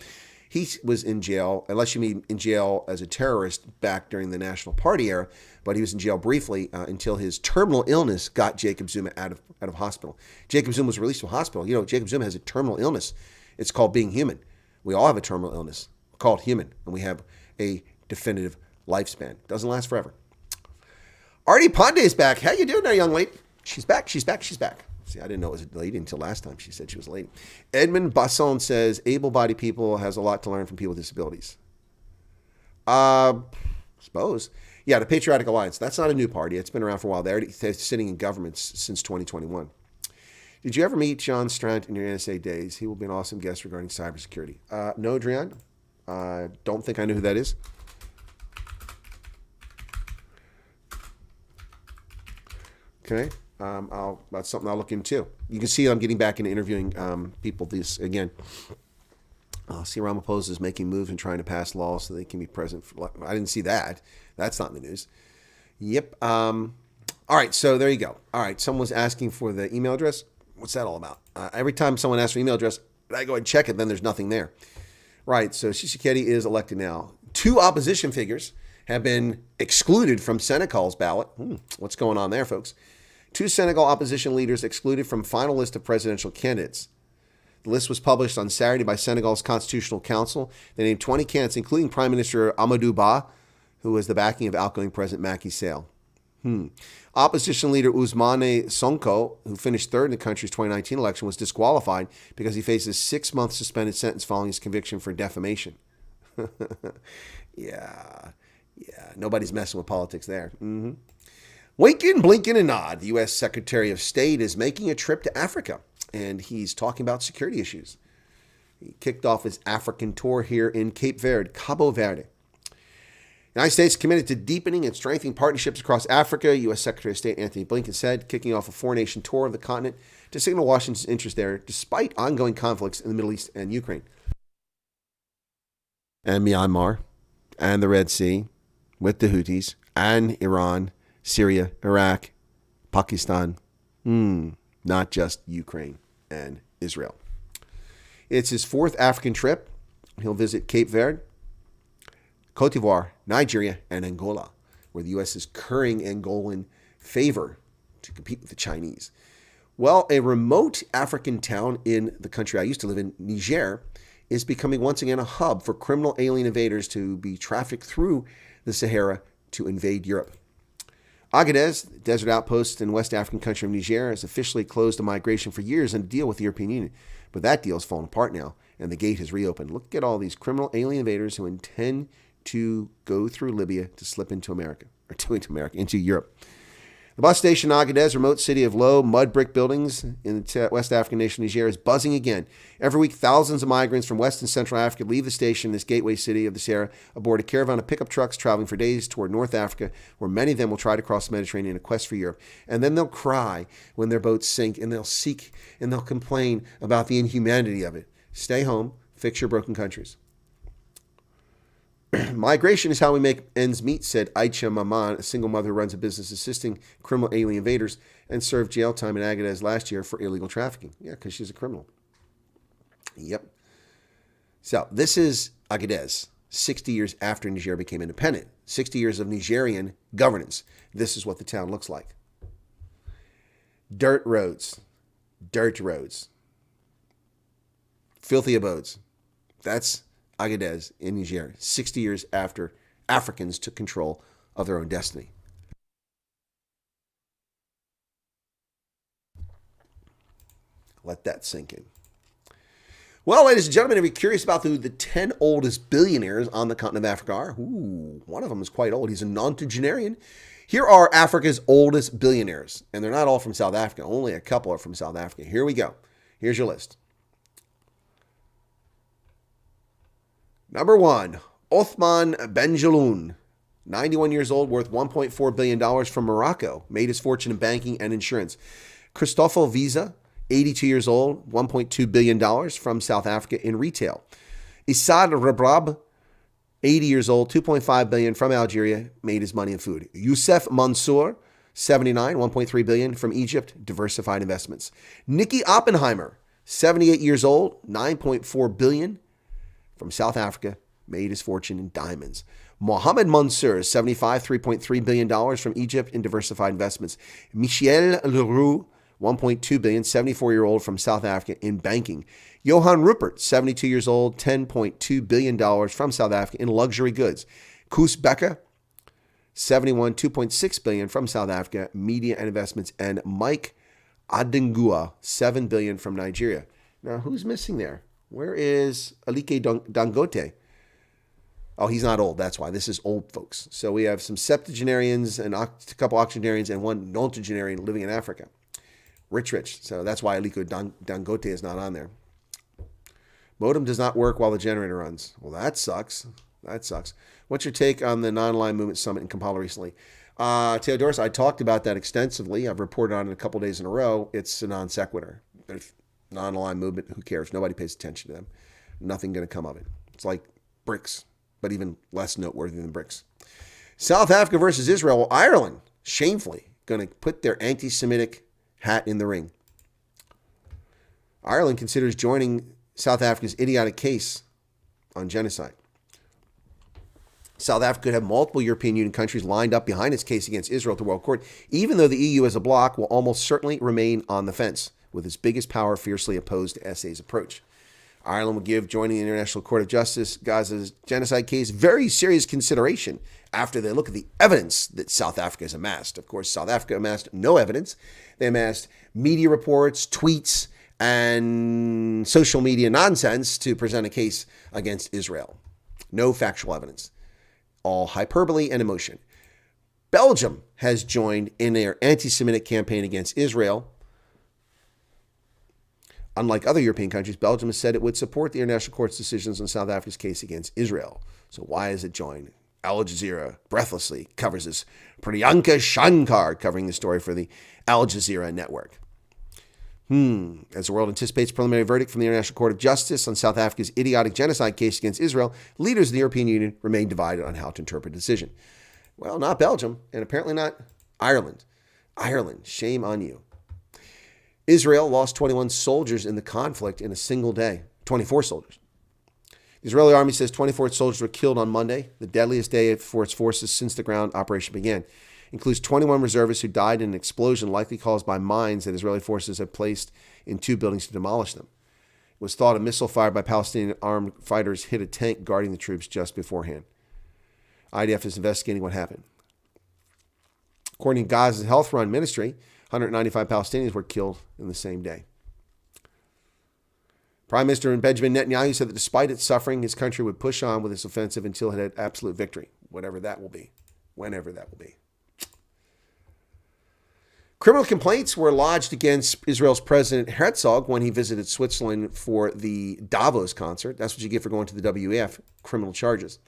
He was in jail, unless you mean in jail as a terrorist back during the National Party era, but he was in jail briefly until his terminal illness got Jacob Zuma out of hospital. Jacob Zuma was released from hospital. You know, Jacob Zuma has a terminal illness. It's called being human. We all have a terminal illness called human, and we have a definitive lifespan. Doesn't last forever. Artie Pandey is back. How you doing there, young lady? She's back. See, I didn't know it was a lady until last time she said she was a lady. Edmund Basson says, able-bodied people has a lot to learn from people with disabilities. Suppose. Yeah, the Patriotic Alliance. That's not a new party. It's been around for a while. They're sitting in governments since 2021. Did you ever meet John Strand in your NSA days? He will be an awesome guest regarding cybersecurity. No, Adrian. I don't think I know who that is. Okay. That's something I'll look into. You can see I'm getting back into interviewing people this again. See, Ramaphosa is making moves and trying to pass laws so they can be present. I didn't see that. That's not in the news. Yep. All right, so there you go. All right, someone was asking for the email address. What's that all about? Every time someone asks for email address, I go and check it, then there's nothing there. Right, so Tshisekedi is elected now. 2 opposition figures have been excluded from Senegal's ballot. What's going on there, folks? 2 Senegal opposition leaders excluded from final list of presidential candidates. The list was published on Saturday by Senegal's Constitutional Council. They named 20 candidates, including Prime Minister Amadou Ba, who was the backing of outgoing President Macky Sall. Opposition leader Ousmane Sonko, who finished third in the country's 2019 election, was disqualified because he faces a 6-month suspended sentence following his conviction for defamation. Yeah, nobody's messing with politics there. Winking, blinking, and nod. The U.S. Secretary of State is making a trip to Africa, and he's talking about security issues. He kicked off his African tour here in Cape Verde, Cabo Verde. The United States is committed to deepening and strengthening partnerships across Africa, U.S. Secretary of State Antony Blinken said, kicking off a 4-nation tour of the continent to signal Washington's interest there, despite ongoing conflicts in the Middle East and Ukraine. And Myanmar, and the Red Sea, with the Houthis, and Iran, Syria, Iraq, Pakistan, not just Ukraine and Israel. It's his 4th African trip. He'll visit Cape Verde, Cote d'Ivoire, Nigeria, and Angola, where the U.S. is currying Angolan favor to compete with the Chinese. Well, a remote African town in the country I used to live in, Niger, is becoming once again a hub for criminal alien invaders to be trafficked through the Sahara to invade Europe. Agadez, the desert outpost in West African country of Niger, has officially closed the migration for years and a deal with the European Union. But that deal has fallen apart now, and the gate has reopened. Look at all these criminal alien invaders who intend to go through Libya to slip into into Europe. The bus station in Agadez, remote city of low mud brick buildings in the West African nation Niger, is buzzing again. Every week, thousands of migrants from West and Central Africa leave the station, this gateway city of the Sahara, aboard a caravan of pickup trucks traveling for days toward North Africa, where many of them will try to cross the Mediterranean in a quest for Europe. And then they'll cry when their boats sink, and they'll seek and they'll complain about the inhumanity of it. Stay home, fix your broken countries. Migration is how we make ends meet, said Aicha Maman, a single mother who runs a business assisting criminal alien invaders and served jail time in Agadez last year for illegal trafficking. Yeah, because she's a criminal. Yep. So this is Agadez, 60 years after Niger became independent. 60 years of Nigerian governance. This is what the town looks like. Dirt roads. Filthy abodes. That's Agadez in Niger, 60 years after Africans took control of their own destiny. Let that sink in. Well, ladies and gentlemen, if you're curious about who the 10 oldest billionaires on the continent of Africa are, one of them is quite old. He's a nonagenarian. Here are Africa's oldest billionaires, and they're not all from South Africa. Only a couple are from South Africa. Here we go. Here's your list. Number 1, Othman Benjeloun, 91 years old, worth $1.4 billion from Morocco, made his fortune in banking and insurance. Christophe Visa, 82 years old, $1.2 billion from South Africa in retail. Issad Rabrab, 80 years old, $2.5 billion from Algeria, made his money in food. Youssef Mansour, 79, $1.3 billion from Egypt, diversified investments. Nicky Oppenheimer, 78 years old, $9.4 billion from South Africa, made his fortune in diamonds. Mohamed Mansour, 75, $3.3 billion from Egypt in diversified investments. Michel Leroux, $1.2 billion, 74-year-old from South Africa in banking. Johan Rupert, 72 years old, $10.2 billion from South Africa in luxury goods. Koos Becker, 71, $2.6 billion from South Africa, media and investments. And Mike Adengua, $7 billion from Nigeria. Now, who's missing there? Where is Alike Dangote? Oh, he's not old. That's why. This is old folks. So we have some septuagenarians and a couple octogenarians and one nontogenarian living in Africa. Rich. So that's why Aliko Dangote is not on there. Modem does not work while the generator runs. Well, that sucks. What's your take on the Non-Aligned Movement Summit in Kampala recently? Theodoros, I talked about that extensively. I've reported on it a couple days in a row. It's a non sequitur. There's non-aligned movement. Who cares? Nobody pays attention to them. Nothing going to come of it. It's like BRICS, but even less noteworthy than BRICS. South Africa versus Israel. Well, Ireland, shamefully, going to put their anti-Semitic hat in the ring. Ireland considers joining South Africa's idiotic case on genocide. South Africa could have multiple European Union countries lined up behind its case against Israel at the World Court, even though the EU as a bloc will almost certainly remain on the fence, with its biggest power fiercely opposed to SA's approach. Ireland will give joining the International Court of Justice Gaza's genocide case very serious consideration after they look at the evidence that South Africa has amassed. Of course, South Africa amassed no evidence. They amassed media reports, tweets, and social media nonsense to present a case against Israel. No factual evidence. All hyperbole and emotion. Belgium has joined in their anti-Semitic campaign against Israel. Unlike other European countries, Belgium has said it would support the International Court's decisions on South Africa's case against Israel. So why has it joined? Al Jazeera breathlessly covers this. Priyanka Shankar covering the story for the Al Jazeera network. As the world anticipates preliminary verdict from the International Court of Justice on South Africa's idiotic genocide case against Israel, leaders of the European Union remain divided on how to interpret the decision. Well, not Belgium, and apparently not Ireland. Ireland, shame on you. Israel lost 21 soldiers in the conflict in a single day. 24 soldiers. The Israeli army says 24 soldiers were killed on Monday, the deadliest day for its forces since the ground operation began. Includes 21 reservists who died in an explosion likely caused by mines that Israeli forces had placed in two buildings to demolish them. It was thought a missile fired by Palestinian armed fighters hit a tank guarding the troops just beforehand. IDF is investigating what happened. According to Gaza's Health Run Ministry, 195 Palestinians were killed in the same day. Prime Minister Benjamin Netanyahu said that despite its suffering, his country would push on with its offensive until it had absolute victory, whatever that will be, whenever that will be. Criminal complaints were lodged against Israel's President Herzog when he visited Switzerland for the Davos concert. That's what you get for going to the WEF, criminal charges.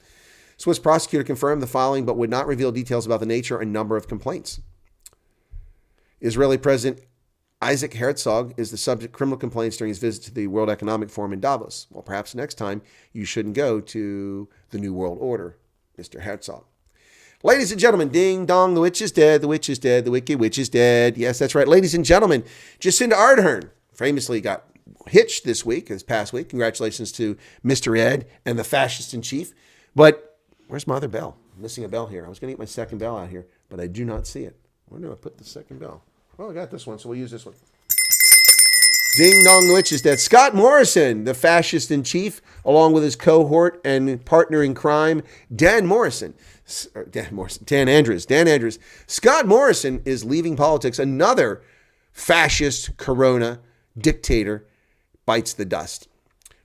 Swiss prosecutor confirmed the following, but would not reveal details about the nature and number of complaints. Israeli President Isaac Herzog is the subject of criminal complaints during his visit to the World Economic Forum in Davos. Well, perhaps next time you shouldn't go to the New World Order, Mr. Herzog. Ladies and gentlemen, ding dong, the witch is dead, the witch is dead, the wicked witch is dead. Yes, that's right. Ladies and gentlemen, Jacinda Ardern famously got hitched this past week. Congratulations to Mr. Ed and the fascist in chief. But where's my other bell? I'm missing a bell here. I was going to get my second bell out here, but I do not see it. Where do I put the second bell? Well, I got this one, so we'll use this one. Ding dong, the witch is dead. Scott Morrison, the fascist in chief, along with his cohort and partner in crime, Dan Andrews. Scott Morrison is leaving politics. Another fascist corona dictator bites the dust.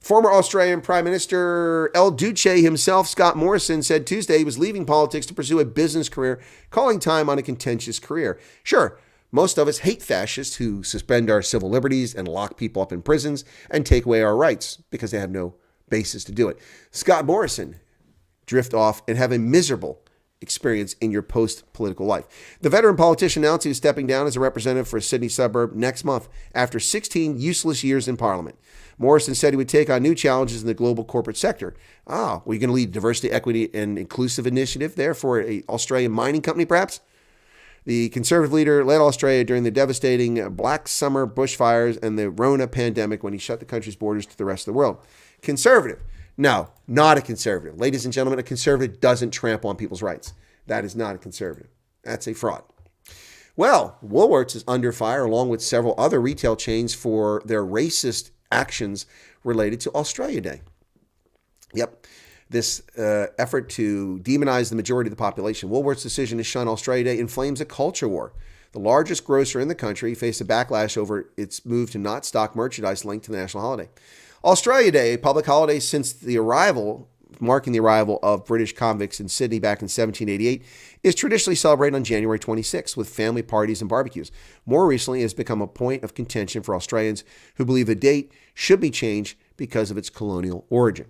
Former Australian Prime Minister El Duce himself, Scott Morrison, said Tuesday he was leaving politics to pursue a business career, calling time on a contentious career. Sure, most of us hate fascists who suspend our civil liberties and lock people up in prisons and take away our rights because they have no basis to do it. Scott Morrison, drift off and have a miserable experience in your post-political life. The veteran politician announced he was stepping down as a representative for a Sydney suburb next month after 16 useless years in Parliament. Morrison said he would take on new challenges in the global corporate sector. Were you going to lead diversity, equity, and inclusive initiative there for an Australian mining company, perhaps? The Conservative leader led Australia during the devastating Black Summer bushfires and the Rona pandemic when he shut the country's borders to the rest of the world. Conservative. No, not a conservative. Ladies and gentlemen, a conservative doesn't trample on people's rights. That is not a conservative. That's a fraud. Well, Woolworths is under fire along with several other retail chains for their racist actions related to Australia Day. Yep. This effort to demonize the majority of the population. Woolworth's decision to shun Australia Day inflames a culture war. The largest grocer in the country faced a backlash over its move to not stock merchandise linked to the national holiday. Australia Day, a public holiday since marking the arrival of British convicts in Sydney back in 1788, is traditionally celebrated on January 26th with family parties and barbecues. More recently, it has become a point of contention for Australians who believe the date should be changed because of its colonial origin.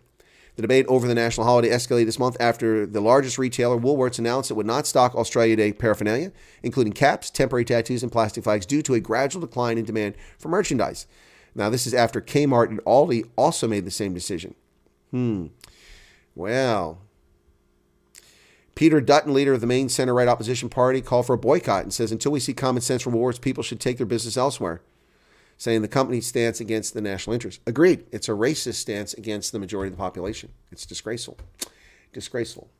The debate over the national holiday escalated this month after the largest retailer, Woolworths, announced it would not stock Australia Day paraphernalia, including caps, temporary tattoos, and plastic flags, due to a gradual decline in demand for merchandise. Now, this is after Kmart and Aldi also made the same decision. Well, Peter Dutton, leader of the main center-right opposition party, called for a boycott and says until we see common sense from Woolworths, people should take their business elsewhere, saying the company's stance against the national interest. Agreed. It's a racist stance against the majority of the population. It's disgraceful. Disgraceful.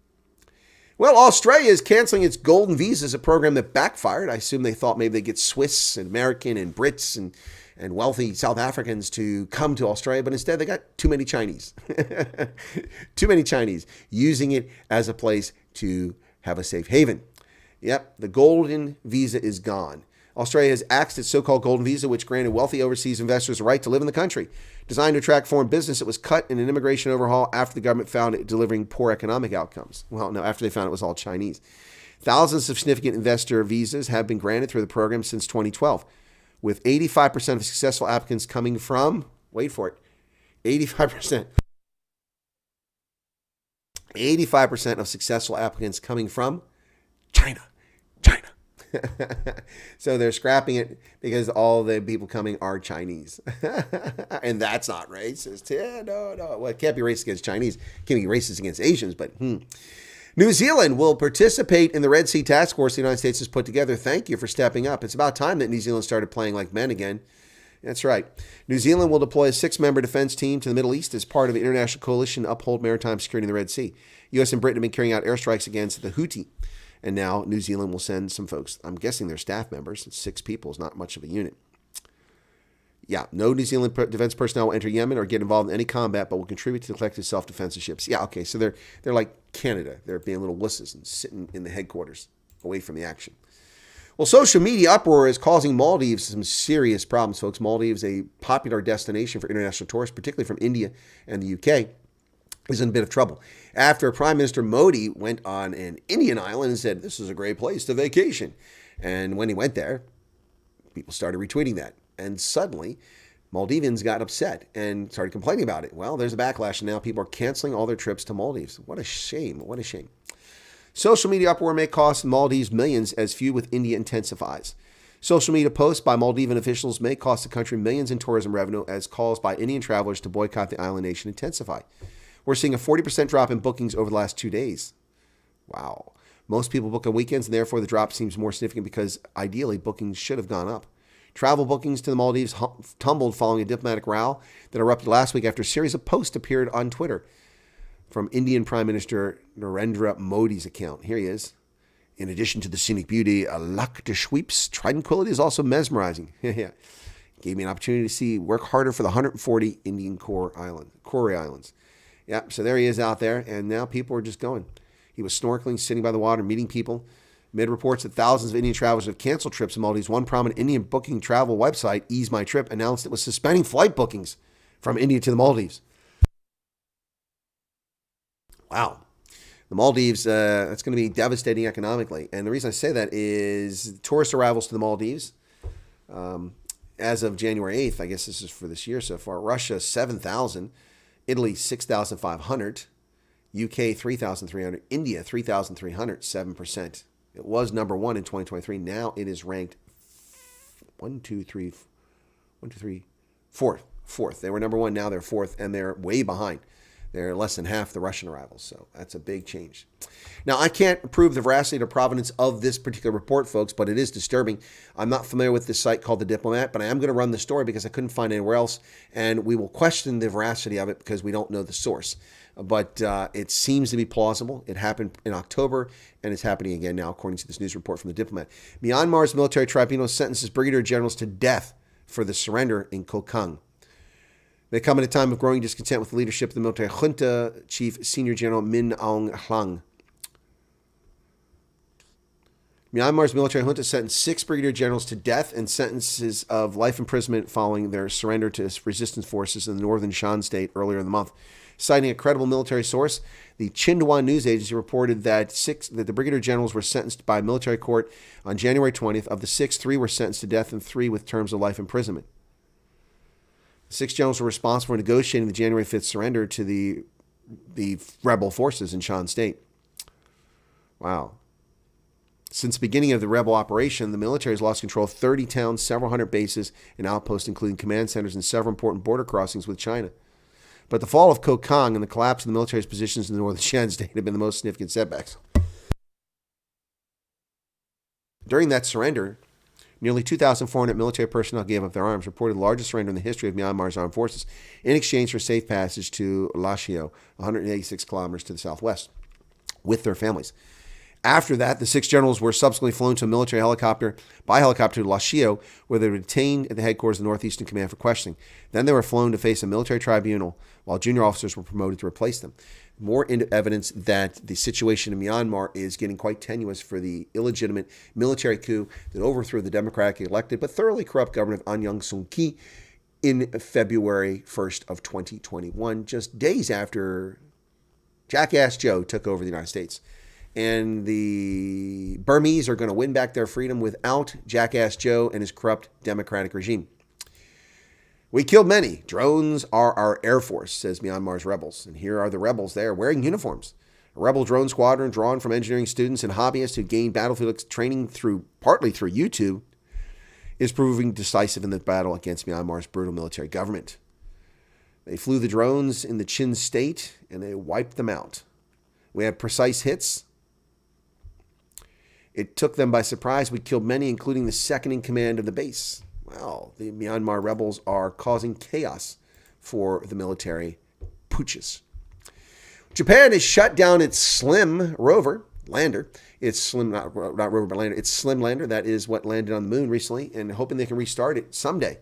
Well, Australia is canceling its golden visas, a program that backfired. I assume they thought maybe they'd get Swiss and American and Brits and wealthy South Africans to come to Australia, but instead they got too many Chinese. Too many Chinese using it as a place to have a safe haven. Yep, the golden visa is gone. Australia has axed its so-called golden visa, which granted wealthy overseas investors the right to live in the country. Designed to attract foreign business, it was cut in an immigration overhaul after the government found it delivering poor economic outcomes. Well, no, after they found it was all Chinese. Thousands of significant investor visas have been granted through the program since 2012, with 85% of successful applicants coming from, wait for it, 85%. 85% of successful applicants coming from China. So they're scrapping it because all the people coming are Chinese. And that's not racist. Yeah, no. Well, it can't be racist against Chinese. It can't be racist against Asians, but New Zealand will participate in the Red Sea Task Force the United States has put together. Thank you for stepping up. It's about time that New Zealand started playing like men again. That's right. New Zealand will deploy a 6-member defense team to the Middle East as part of the international coalition to uphold maritime security in the Red Sea. U.S. and Britain have been carrying out airstrikes against the Houthi. And now New Zealand will send some folks. I'm guessing they're staff members. 6 people is not much of a unit. Yeah, no New Zealand defense personnel will enter Yemen or get involved in any combat, but will contribute to the collective self-defense of ships. Yeah, okay, so they're like Canada. They're being little wusses and sitting in the headquarters away from the action. Well, social media uproar is causing Maldives some serious problems, folks. Maldives, a popular destination for international tourists, particularly from India and the UK, is in a bit of trouble after Prime Minister Modi went on an Indian island and said, this is a great place to vacation. And when he went there, people started retweeting that. And suddenly, Maldivians got upset and started complaining about it. Well, there's a backlash, and now people are canceling all their trips to Maldives. What a shame. What a shame. Social media uproar may cost Maldives millions as feud with India intensifies. Social media posts by Maldivian officials may cost the country millions in tourism revenue as calls by Indian travelers to boycott the island nation intensify. We're seeing a 40% drop in bookings over the last 2 days. Wow. Most people book on weekends, and therefore the drop seems more significant because ideally bookings should have gone up. Travel bookings to the Maldives tumbled following a diplomatic row that erupted last week after a series of posts appeared on Twitter from Indian Prime Minister Narendra Modi's account. Here he is. In addition to the scenic beauty, Lac de Chouip's tranquility is also mesmerizing. Yeah. Gave me an opportunity to work harder for the 140 Indian Corée Islands. Yeah, so there he is out there, and now people are just going. He was snorkeling, sitting by the water, meeting people. Amid reports that thousands of Indian travelers have canceled trips to Maldives, one prominent Indian booking travel website, Ease My Trip, announced it was suspending flight bookings from India to the Maldives. Wow. The Maldives, that's going to be devastating economically. And the reason I say that is tourist arrivals to the Maldives, as of January 8th, I guess this is for this year so far, Russia, 7,000. Italy, 6,500. UK, 3,300. India, 3,300, 7%. It was number 1 in 2023. Now it is ranked fourth. They were number 1. Now they're fourth, and they're way behind They're less than half the Russian arrivals, so that's a big change. Now, I can't prove the veracity or provenance of this particular report, folks, but it is disturbing. I'm not familiar with this site called The Diplomat, but I am going to run the story because I couldn't find anywhere else, and we will question the veracity of it because we don't know the source. But it seems to be plausible. It happened in October, and it's happening again now, according to this news report from The Diplomat. Myanmar's military tribunal sentences brigadier generals to death for the surrender in Kokang. They come at a time of growing discontent with the leadership of the military junta, Chief Senior General Min Aung Hlaing. Myanmar's military junta sentenced 6 brigadier generals to death and sentences of life imprisonment following their surrender to resistance forces in the northern Shan state earlier in the month. Citing a credible military source, the Xinhua news agency reported that the brigadier generals were sentenced by military court on January 20th. Of the 6, 3 were sentenced to death and 3 with terms of life imprisonment. The 6 generals were responsible for negotiating the January 5th surrender to the rebel forces in Shan State. Wow. Since the beginning of the rebel operation, the military has lost control of 30 towns, several hundred bases and outposts, including command centers and several important border crossings with China. But the fall of Kokang and the collapse of the military's positions in the northern Shan State have been the most significant setbacks. During that surrender, nearly 2,400 military personnel gave up their arms, reported the largest surrender in the history of Myanmar's armed forces, in exchange for safe passage to Lashio, 186 kilometers to the southwest, with their families. After that, the 6 generals were subsequently flown to a military helicopter to Lashio, where they were detained at the headquarters of the Northeastern Command for questioning. Then they were flown to face a military tribunal, while junior officers were promoted to replace them. More evidence that the situation in Myanmar is getting quite tenuous for the illegitimate military coup that overthrew the democratically elected but thoroughly corrupt government of Aung San Suu Kyi in February 1st of 2021, just days after Jackass Joe took over the United States. And the Burmese are going to win back their freedom without Jackass Joe and his corrupt democratic regime. We killed many. Drones are our air force, says Myanmar's rebels. And here are the rebels there wearing uniforms. A rebel drone squadron drawn from engineering students and hobbyists who gained battlefield training partly through YouTube is proving decisive in the battle against Myanmar's brutal military government. They flew the drones in the Chin state and they wiped them out. We had precise hits. It took them by surprise. We killed many, including the second in command of the base. Well, the Myanmar rebels are causing chaos for the military pooches. Japan has shut down its Slim lander. It's Slim, not rover, but lander. It's Slim lander. That is what landed on the moon recently, and hoping they can restart it someday.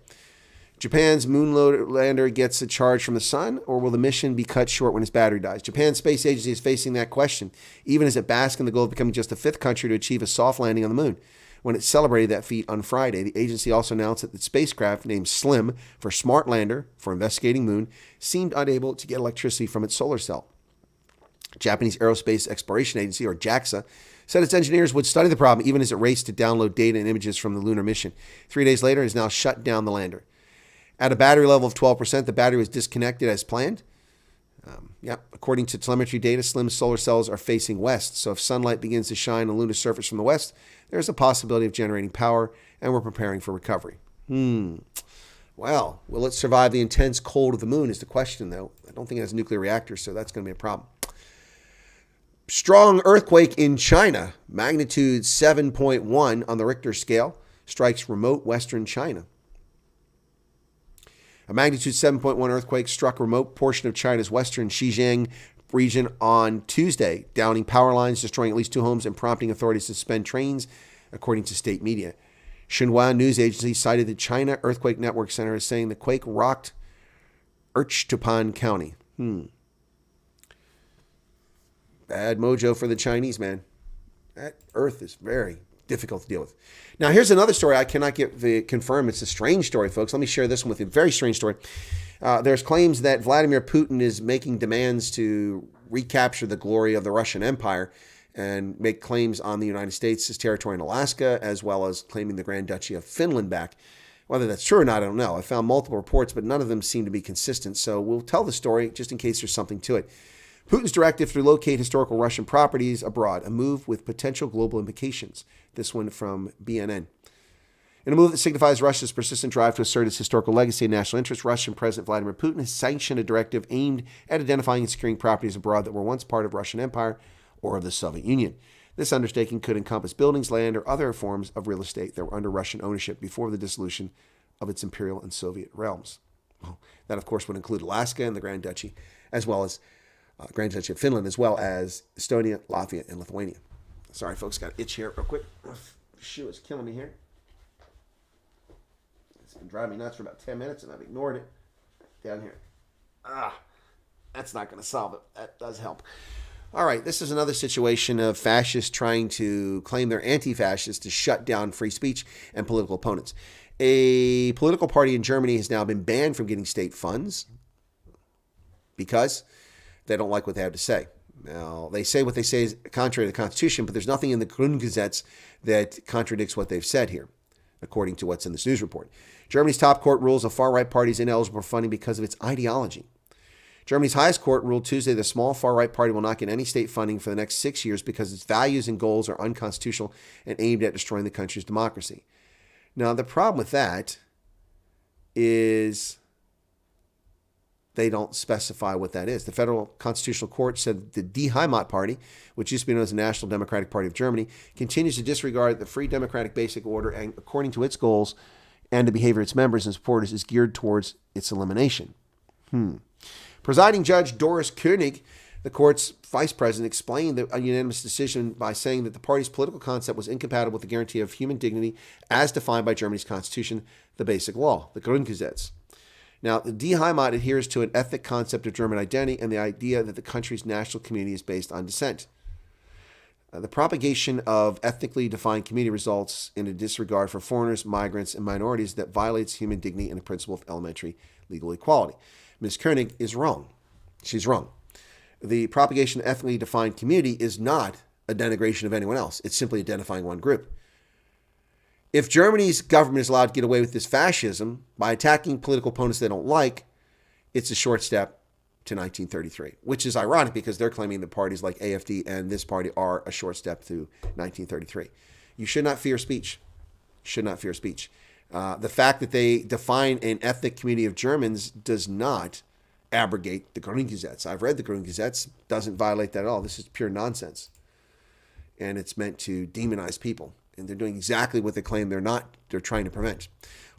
Japan's moon lander gets a charge from the sun, or will the mission be cut short when its battery dies? Japan's space agency is facing that question, even as it basks in the goal of becoming just the 5th country to achieve a soft landing on the moon. When it celebrated that feat on Friday, the agency also announced that the spacecraft, named SLIM for Smart Lander for Investigating Moon, seemed unable to get electricity from its solar cell. Japanese Aerospace Exploration Agency, or JAXA, said its engineers would study the problem even as it raced to download data and images from the lunar mission. 3 days later, it has now shut down the lander. At a battery level of 12%, the battery was disconnected as planned. According to telemetry data, SLIM's solar cells are facing west, so if sunlight begins to shine on lunar surface from the west, there's a possibility of generating power, and we're preparing for recovery. Well, will it survive the intense cold of the moon is the question, though. I don't think it has a nuclear reactor, so that's going to be a problem. Strong earthquake in China, magnitude 7.1 on the Richter scale, strikes remote western China. A magnitude 7.1 earthquake struck a remote portion of China's western Xinjiang region on Tuesday, downing power lines, destroying at least 2 homes, and prompting authorities to suspend trains, according to state media. Xinhua news agency cited the China Earthquake Network Center as saying the quake rocked Urchtupan County. Bad mojo for the Chinese, man. That earth is very difficult to deal with. Now, here's another story I cannot get confirmed. It's a strange story, folks. Let me share this one with you. Very strange story. There's claims that Vladimir Putin is making demands to recapture the glory of the Russian Empire and make claims on the United States' territory in Alaska, as well as claiming the Grand Duchy of Finland back. Whether that's true or not, I don't know. I found multiple reports, but none of them seem to be consistent. So we'll tell the story just in case there's something to it. Putin's directive to relocate historical Russian properties abroad, a move with potential global implications. This one from BNN. In a move that signifies Russia's persistent drive to assert its historical legacy and national interest, Russian President Vladimir Putin has sanctioned a directive aimed at identifying and securing properties abroad that were once part of Russian Empire or of the Soviet Union. This undertaking could encompass buildings, land, or other forms of real estate that were under Russian ownership before the dissolution of its imperial and Soviet realms. Well, that, of course, would include Alaska and the Grand Duchy, as well as Grand Duchy of Finland, as well as Estonia, Latvia, and Lithuania. Sorry, folks, got an itch here real quick. My shoe is killing me here. It's been driving me nuts for about 10 minutes, and I've ignored it. Down here. That's not going to solve it. That does help. All right, this is another situation of fascists trying to claim they're anti-fascists to shut down free speech and political opponents. A political party in Germany has now been banned from getting state funds because they don't like what they have to say. Now, they say what they say is contrary to the Constitution, but there's nothing in the Grundgesetz that contradicts what they've said here, according to what's in this news report. Germany's top court rules a far-right party is ineligible for funding because of its ideology. Germany's highest court ruled Tuesday the small far-right party will not get any state funding for the next 6 years because its values and goals are unconstitutional and aimed at destroying the country's democracy. Now, the problem with that is they don't specify what that is. The Federal Constitutional Court said the Die Heimat Party, which used to be known as the National Democratic Party of Germany, continues to disregard the free democratic basic order and, according to its goals and the behavior of its members and supporters, is geared towards its elimination. Presiding Judge Doris Koenig, the court's vice president, explained the unanimous decision by saying that the party's political concept was incompatible with the guarantee of human dignity as defined by Germany's constitution, the basic law, the Grundgesetz. Now, the Die Heimat adheres to an ethnic concept of German identity and the idea that the country's national community is based on descent. The propagation of ethnically defined community results in a disregard for foreigners, migrants, and minorities that violates human dignity and the principle of elementary legal equality. Ms. Koenig is wrong. She's wrong. The propagation of ethnically defined community is not a denigration of anyone else. It's simply identifying one group. If Germany's government is allowed to get away with this fascism by attacking political opponents they don't like, it's a short step to 1933, which is ironic because they're claiming that parties like AfD and this party are a short step to 1933. You should not fear speech. Should not fear speech. The fact that they define an ethnic community of Germans does not abrogate the Grundgesetz. I've read the Grundgesetz. Doesn't violate that at all. This is pure nonsense. And it's meant to demonize people. And they're doing exactly what they claim they're trying to prevent.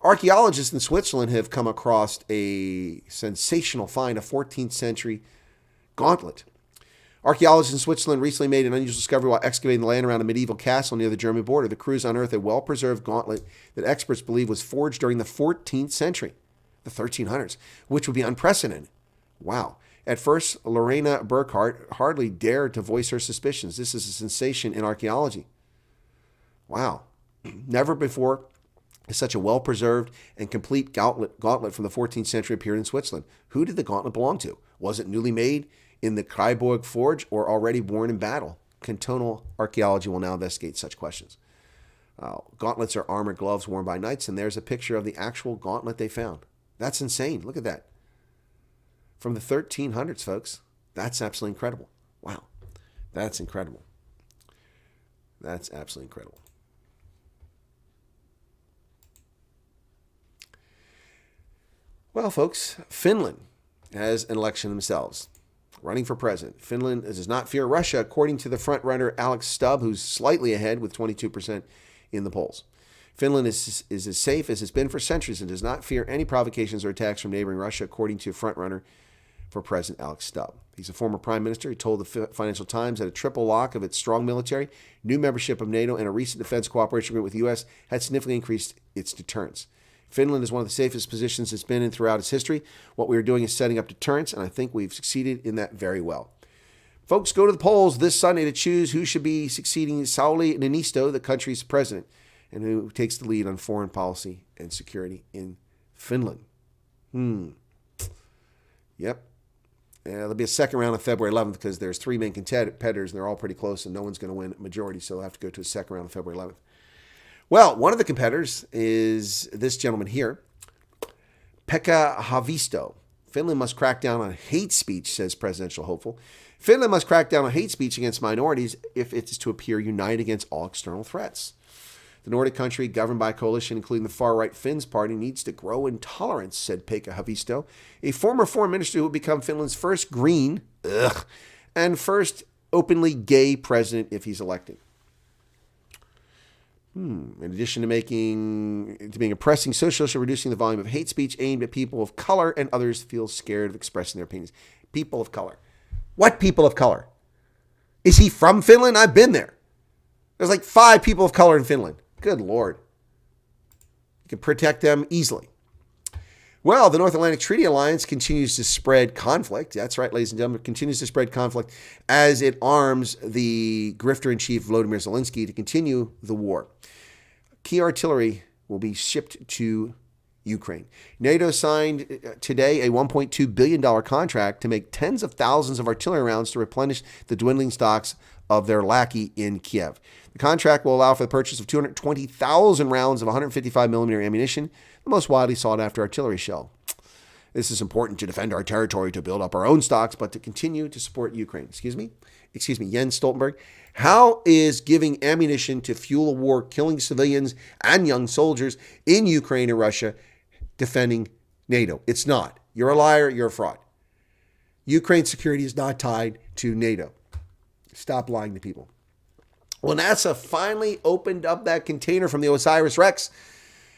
Archaeologists in Switzerland have come across a sensational find, a 14th century gauntlet. Archaeologists in Switzerland recently made an unusual discovery while excavating the land around a medieval castle near the German border. The crews unearthed a well-preserved gauntlet that experts believe was forged during the 14th century, the 1300s, which would be unprecedented. Wow. At first, Lorena Burkhardt hardly dared to voice her suspicions. This is a sensation in archaeology. Wow. Never before has such a well-preserved and complete gauntlet from the 14th century appeared in Switzerland. Who did the gauntlet belong to? Was it newly made in the Kryburg Forge or already worn in battle? Cantonal archaeology will now investigate such questions. Gauntlets are armored gloves worn by knights, and there's a picture of the actual gauntlet they found. That's insane. Look at that. From the 1300s, folks. That's absolutely incredible. Wow. That's incredible. That's absolutely incredible. Well, folks, Finland has an election themselves. Running for president. Finland does not fear Russia, according to the front-runner Alex Stubb, who's slightly ahead with 22% in the polls. Finland is as safe as it's been for centuries and does not fear any provocations or attacks from neighboring Russia, according to front-runner for President Alex Stubb. He's a former prime minister. He told the Financial Times that a triple lock of its strong military, new membership of NATO, and a recent defense cooperation agreement with the U.S. had significantly increased its deterrence. Finland is one of the safest positions it's been in throughout its history. What we are doing is setting up deterrence, and I think we've succeeded in that very well. Folks, go to the polls this Sunday to choose who should be succeeding Sauli Niinisto, the country's president, and who takes the lead on foreign policy and security in Finland. Yep. There'll be a second round on February 11th because there's three main competitors, and they're all pretty close, and no one's going to win a majority, so they'll have to go to a second round on February 11th. Well, one of the competitors is this gentleman here, Pekka Haavisto. Finland must crack down on hate speech, says presidential hopeful. Finland must crack down on hate speech against minorities if it is to appear united against all external threats. The Nordic country, governed by a coalition including the far-right Finns party, needs to grow in tolerance, said Pekka Haavisto, a former foreign minister who will become Finland's first green and first openly gay president if he's elected. In addition to being a pressing social issue, reducing the volume of hate speech aimed at people of color and others feel scared of expressing their opinions. People of color. What people of color? Is he from Finland? I've been there. There's like 5 people of color in Finland. Good Lord. You can protect them easily. Well, the North Atlantic Treaty Alliance continues to spread conflict. That's right, ladies and gentlemen. It continues to spread conflict as it arms the grifter-in-chief Volodymyr Zelensky to continue the war. Key artillery will be shipped to Ukraine. NATO signed today a $1.2 billion contract to make tens of thousands of artillery rounds to replenish the dwindling stocks of their lackey in Kiev. The contract will allow for the purchase of 220,000 rounds of 155mm ammunition, the most widely sought-after artillery shell. This is important to defend our territory, to build up our own stocks, but to continue to support Ukraine. Excuse me, Jens Stoltenberg. How is giving ammunition to fuel a war, killing civilians and young soldiers in Ukraine and Russia, defending NATO? It's not. You're a liar. You're a fraud. Ukraine's security is not tied to NATO. Stop lying to people. Well, NASA finally opened up that container from the OSIRIS-REx.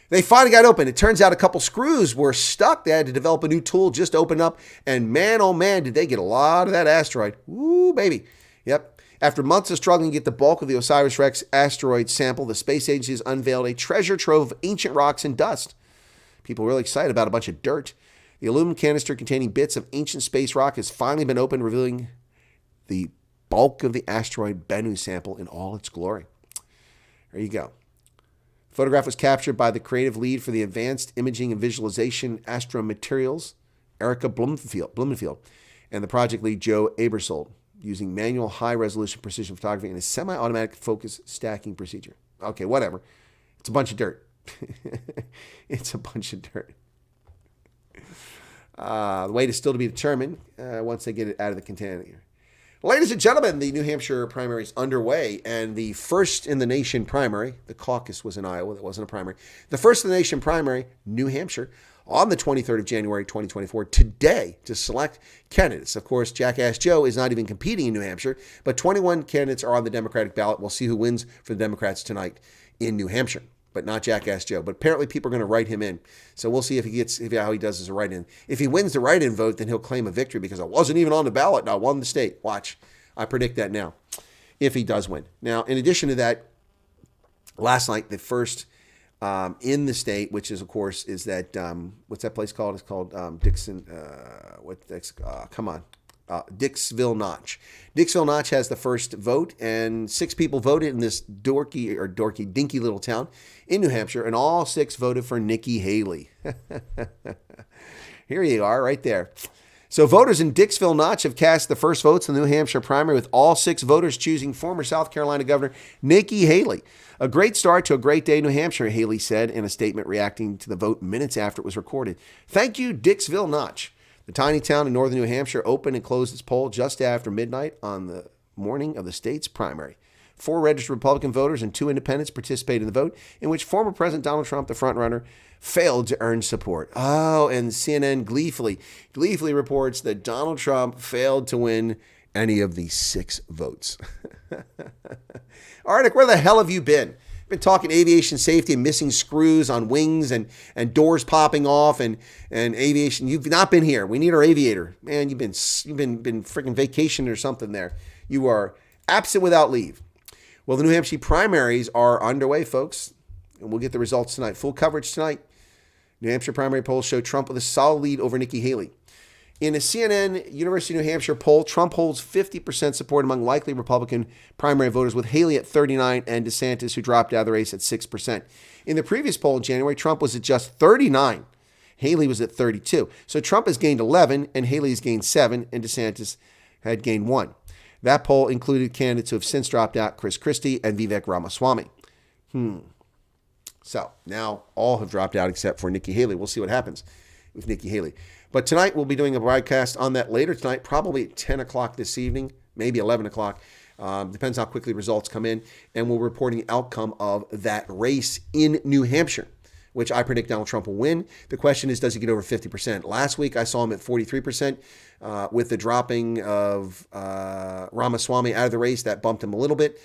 They finally got open. It turns out a couple screws were stuck. They had to develop a new tool, just open up. And man, oh man, did they get a lot of that asteroid. Ooh, baby. Yep. After months of struggling to get the bulk of the OSIRIS-REx asteroid sample, the space agency has unveiled a treasure trove of ancient rocks and dust. People are really excited about a bunch of dirt. The aluminum canister containing bits of ancient space rock has finally been opened, revealing the bulk of the asteroid Bennu sample in all its glory. There you go. The photograph was captured by the creative lead for the Advanced Imaging and Visualization Astromaterials, Erica Blumenfield, and the project lead Joe Abersold, using manual high-resolution precision photography and a semi-automatic focus stacking procedure. Okay, whatever. It's a bunch of dirt. It's a bunch of dirt. The weight is still to be determined once they get it out of the container. Ladies and gentlemen, the New Hampshire primary is underway, and the first in the nation primary, the caucus was in Iowa, that wasn't a primary, the first in the nation primary, New Hampshire, on the 23rd of January, 2024, today, to select candidates. Of course, Jackass Joe is not even competing in New Hampshire, but 21 candidates are on the Democratic ballot. We'll see who wins for the Democrats tonight in New Hampshire, but not Jackass Joe. But apparently people are going to write him in. So we'll see how he does as a write-in. If he wins the write-in vote, then he'll claim a victory because I wasn't even on the ballot and I won the state. Watch. I predict that now, if he does win. Now, in addition to that, last night, the first in the state, which is, of course, is that, what's that place called? It's called Dixville Notch. Dixville Notch has the first vote, and 6 people voted in this dinky little town in New Hampshire, and all 6 voted for Nikki Haley. Here you are, right there. So voters in Dixville Notch have cast the first votes in the New Hampshire primary, with all 6 voters choosing former South Carolina Governor Nikki Haley. A great start to a great day in New Hampshire, Haley said in a statement reacting to the vote minutes after it was recorded. Thank you, Dixville Notch. The tiny town in northern New Hampshire opened and closed its poll just after midnight on the morning of the state's primary. 4 registered Republican voters and 2 independents participated in the vote, in which former President Donald Trump, the frontrunner, failed to earn support. Oh, and CNN gleefully reports that Donald Trump failed to win any of these 6 votes. All right, Nick, where the hell have you been? Been talking aviation safety and missing screws on wings and doors popping off and aviation. You've not been here. We need our aviator. Man, you've been freaking vacationing or something there. You are absent without leave. Well, the New Hampshire primaries are underway, folks, and we'll get the results tonight. Full coverage tonight. New Hampshire primary polls show Trump with a solid lead over Nikki Haley. In a CNN University of New Hampshire poll, Trump holds 50% support among likely Republican primary voters, with Haley at 39% and DeSantis, who dropped out of the race, at 6%. In the previous poll in January, Trump was at just 39%. Haley was at 32%. So Trump has gained 11%, and Haley has gained 7%, and DeSantis had gained 1%. That poll included candidates who have since dropped out, Chris Christie and Vivek Ramaswamy. So now all have dropped out except for Nikki Haley. We'll see what happens with Nikki Haley. But tonight we'll be doing a broadcast on that later tonight, probably at 10 o'clock this evening, maybe 11 o'clock. Depends how quickly results come in. And we'll report the outcome of that race in New Hampshire, which I predict Donald Trump will win. The question is, does he get over 50%? Last week, I saw him at 43%. With the dropping of Ramaswamy out of the race, that bumped him a little bit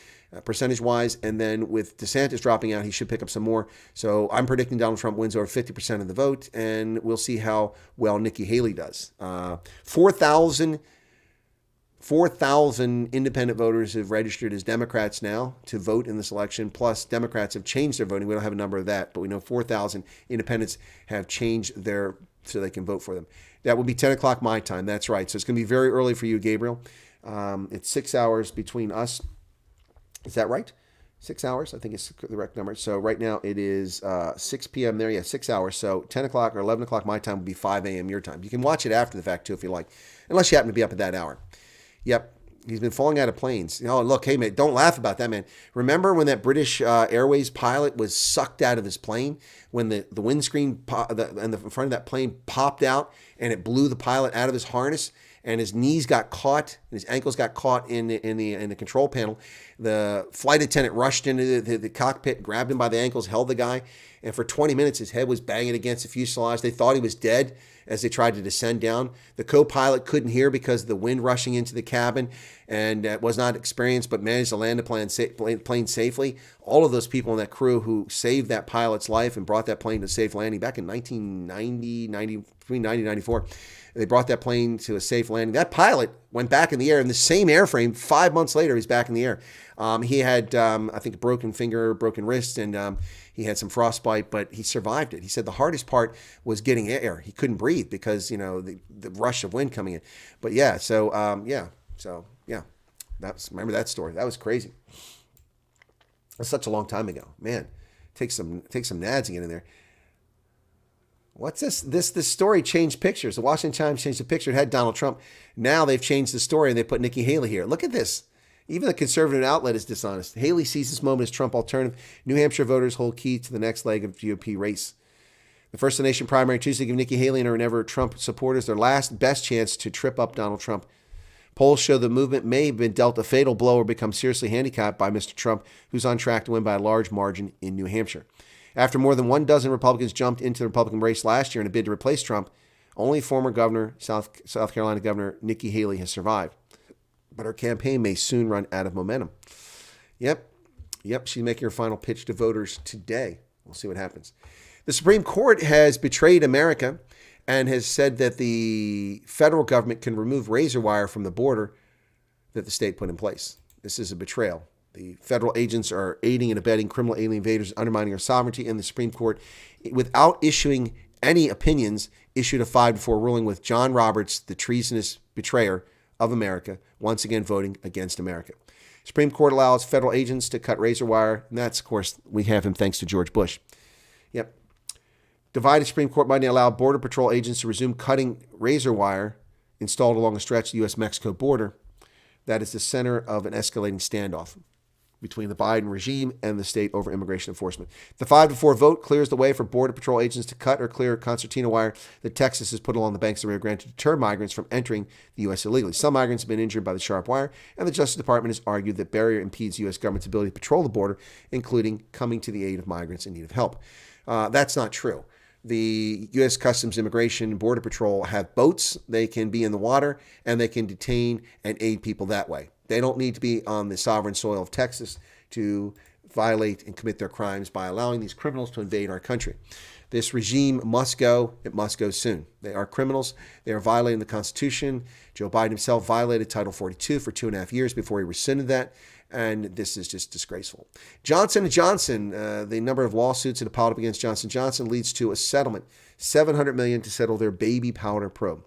percentage-wise. And then with DeSantis dropping out, he should pick up some more. So I'm predicting Donald Trump wins over 50% of the vote, and we'll see how well Nikki Haley does. 4,000 independent voters have registered as Democrats now to vote in this election, plus Democrats have changed their voting. We don't have a number of that, but we know 4,000 independents have changed their so they can vote for them. That will be 10 o'clock my time. That's right. So it's going to be very early for you, Gabriel. It's 6 hours between us. Is that right? 6 hours? I think it's the correct number. So right now it is 6 p.m. there. Yeah, 6 hours. So 10 o'clock or 11 o'clock my time will be 5 a.m. your time. You can watch it after the fact too if you like, unless you happen to be up at that hour. Yep. He's been falling out of planes. Oh, look, hey, man, don't laugh about that, man. Remember when that British Airways pilot was sucked out of his plane? When the windscreen and the front of that plane popped out and it blew the pilot out of his harness and his knees got caught and his ankles got caught in the control panel. The flight attendant rushed into the cockpit, grabbed him by the ankles, held the guy, and for 20 minutes his head was banging against the fuselage. They thought he was dead as they tried to descend down. The co-pilot couldn't hear because of the wind rushing into the cabin and was not experienced, but managed to land the plane safely. All of those people in that crew who saved that pilot's life and brought that plane to safe landing back in 1990, between 90 and 94, they brought that plane to a safe landing. That pilot went back in the air in the same airframe. 5 months later, he's back in the air. He had, I think, a broken finger, broken wrist, and he had some frostbite, but he survived it. He said the hardest part was getting air. He couldn't breathe because, the rush of wind coming in. But yeah, remember that story. That was crazy. That's such a long time ago. Man, take some nads and get in there. What's this? This story changed pictures. The Washington Times changed the picture. It had Donald Trump. Now they've changed the story and they put Nikki Haley here. Look at this. Even the conservative outlet is dishonest. Haley sees this moment as Trump alternative. New Hampshire voters hold key to the next leg of GOP race. The First of the Nation primary Tuesday give Nikki Haley and her never Trump supporters their last best chance to trip up Donald Trump. Polls show the movement may have been dealt a fatal blow or become seriously handicapped by Mr. Trump, who's on track to win by a large margin in New Hampshire. After more than 12 Republicans jumped into the Republican race last year in a bid to replace Trump, only former governor, South Carolina Governor Nikki Haley has survived. But her campaign may soon run out of momentum. Yep, she's making her final pitch to voters today. We'll see what happens. The Supreme Court has betrayed America and has said that the federal government can remove razor wire from the border that the state put in place. This is a betrayal. The federal agents are aiding and abetting criminal alien invaders, undermining our sovereignty, and the Supreme Court, without issuing any opinions, issued a 5-4 ruling with John Roberts, the treasonous betrayer of America, once again voting against America. Supreme Court allows federal agents to cut razor wire, and that's, of course, we have him thanks to George Bush. Yep. Divided Supreme Court might allow Border Patrol agents to resume cutting razor wire installed along a stretch of the U.S.-Mexico border. That is the center of an escalating standoff between the Biden regime and the state over immigration enforcement. The 5-4 vote clears the way for Border Patrol agents to cut or clear concertina wire that Texas has put along the banks of the Rio Grande to deter migrants from entering the U.S. illegally. Some migrants have been injured by the sharp wire, and the Justice Department has argued that barrier impedes U.S. government's ability to patrol the border, including coming to the aid of migrants in need of help. That's not true. The U.S. Customs, Immigration, and Border Patrol have boats. They can be in the water, and they can detain and aid people that way. They don't need to be on the sovereign soil of Texas to violate and commit their crimes by allowing these criminals to invade our country. This regime must go. It must go soon. They are criminals. They are violating the Constitution. Joe Biden himself violated Title 42 for 2.5 years before he rescinded that. And this is just disgraceful. Johnson & Johnson, the number of lawsuits that have piled up against Johnson & Johnson leads to a settlement, $700 million to settle their baby powder probe.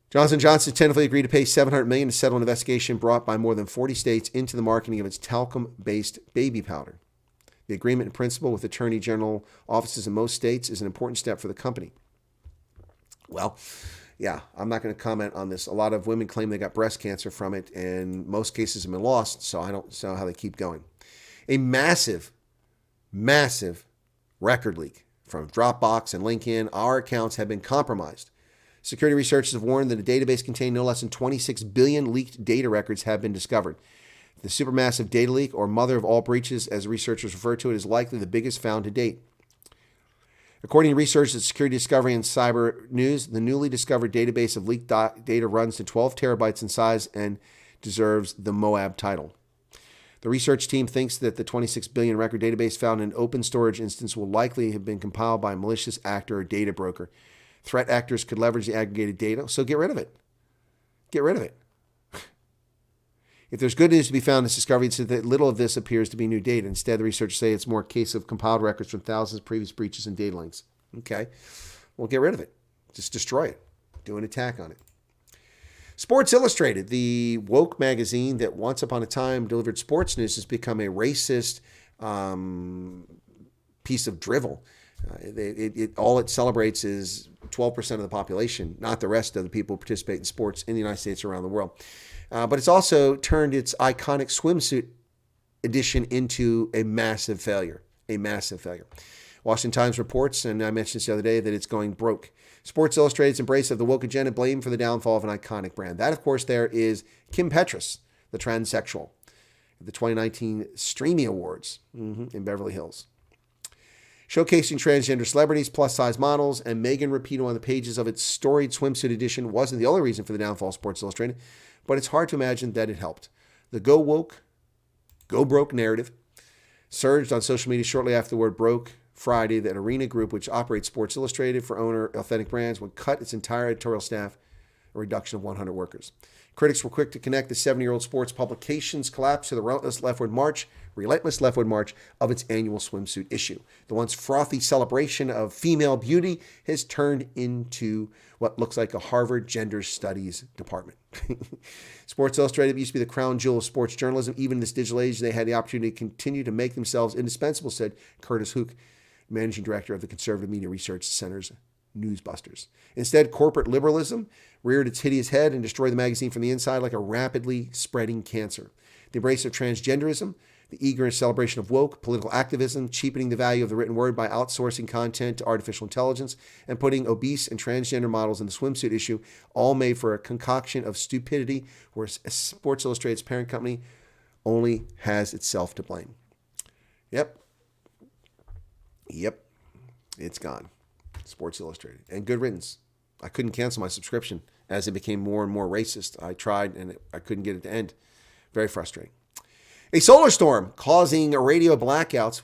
Johnson & Johnson tentatively agreed to pay $700 million to settle an investigation brought by more than 40 states into the marketing of its talcum-based baby powder. The agreement in principle with Attorney General offices in most states is an important step for the company. Well, yeah, I'm not going to comment on this. A lot of women claim they got breast cancer from it, and most cases have been lost, so I don't know how they keep going. A massive record leak from Dropbox and LinkedIn. Our accounts have been compromised. Security researchers have warned that a database containing no less than 26 billion leaked data records have been discovered. The supermassive data leak, or mother of all breaches, as researchers refer to it, is likely the biggest found to date. According to researchers at Security Discovery and Cyber News, the newly discovered database of leaked data runs to 12 terabytes in size and deserves the Moab title. The research team thinks that the 26 billion record database found in an open storage instance will likely have been compiled by a malicious actor or data broker. Threat actors could leverage the aggregated data, so get rid of it. Get rid of it. If there's good news to be found in this discovery, it's that little of this appears to be new data. Instead, the researchers say it's more a case of compiled records from thousands of previous breaches and data links. Okay, well, get rid of it. Just destroy it. Do an attack on it. Sports Illustrated, the woke magazine that once upon a time delivered sports news, has become a racist piece of drivel. All it celebrates is 12% of the population, not the rest of the people who participate in sports in the United States or around the world. But it's also turned its iconic swimsuit edition into a massive failure. A massive failure. Washington Times reports, and I mentioned this the other day, that it's going broke. Sports Illustrated's embrace of the woke agenda blamed for the downfall of an iconic brand. That, of course, there is Kim Petras, the transsexual, at the 2019 Streamy Awards in Beverly Hills. Showcasing transgender celebrities, plus-size models, and Megan Rapinoe on the pages of its storied swimsuit edition wasn't the only reason for the downfall of Sports Illustrated, but it's hard to imagine that it helped. The go woke, go broke narrative surged on social media shortly after the word broke Friday that Arena Group, which operates Sports Illustrated for owner Authentic Brands, would cut its entire editorial staff, a reduction of 100 workers. Critics were quick to connect the 70-year-old sports publication's collapse to the relentless leftward march of its annual swimsuit issue. The once frothy celebration of female beauty has turned into what looks like a Harvard Gender Studies department. Sports Illustrated used to be the crown jewel of sports journalism. Even in this digital age, they had the opportunity to continue to make themselves indispensable, said Curtis Hook, managing director of the Conservative Media Research Center's Newsbusters. Instead, corporate liberalism reared its hideous head and destroyed the magazine from the inside like a rapidly spreading cancer. The embrace of transgenderism, the eager celebration of woke, political activism, cheapening the value of the written word by outsourcing content to artificial intelligence, and putting obese and transgender models in the swimsuit issue, all made for a concoction of stupidity where Sports Illustrated's parent company only has itself to blame. Yep, it's gone. Sports Illustrated. And good riddance. I couldn't cancel my subscription as it became more and more racist. I tried and I couldn't get it to end. Very frustrating. A solar storm causing radio blackouts.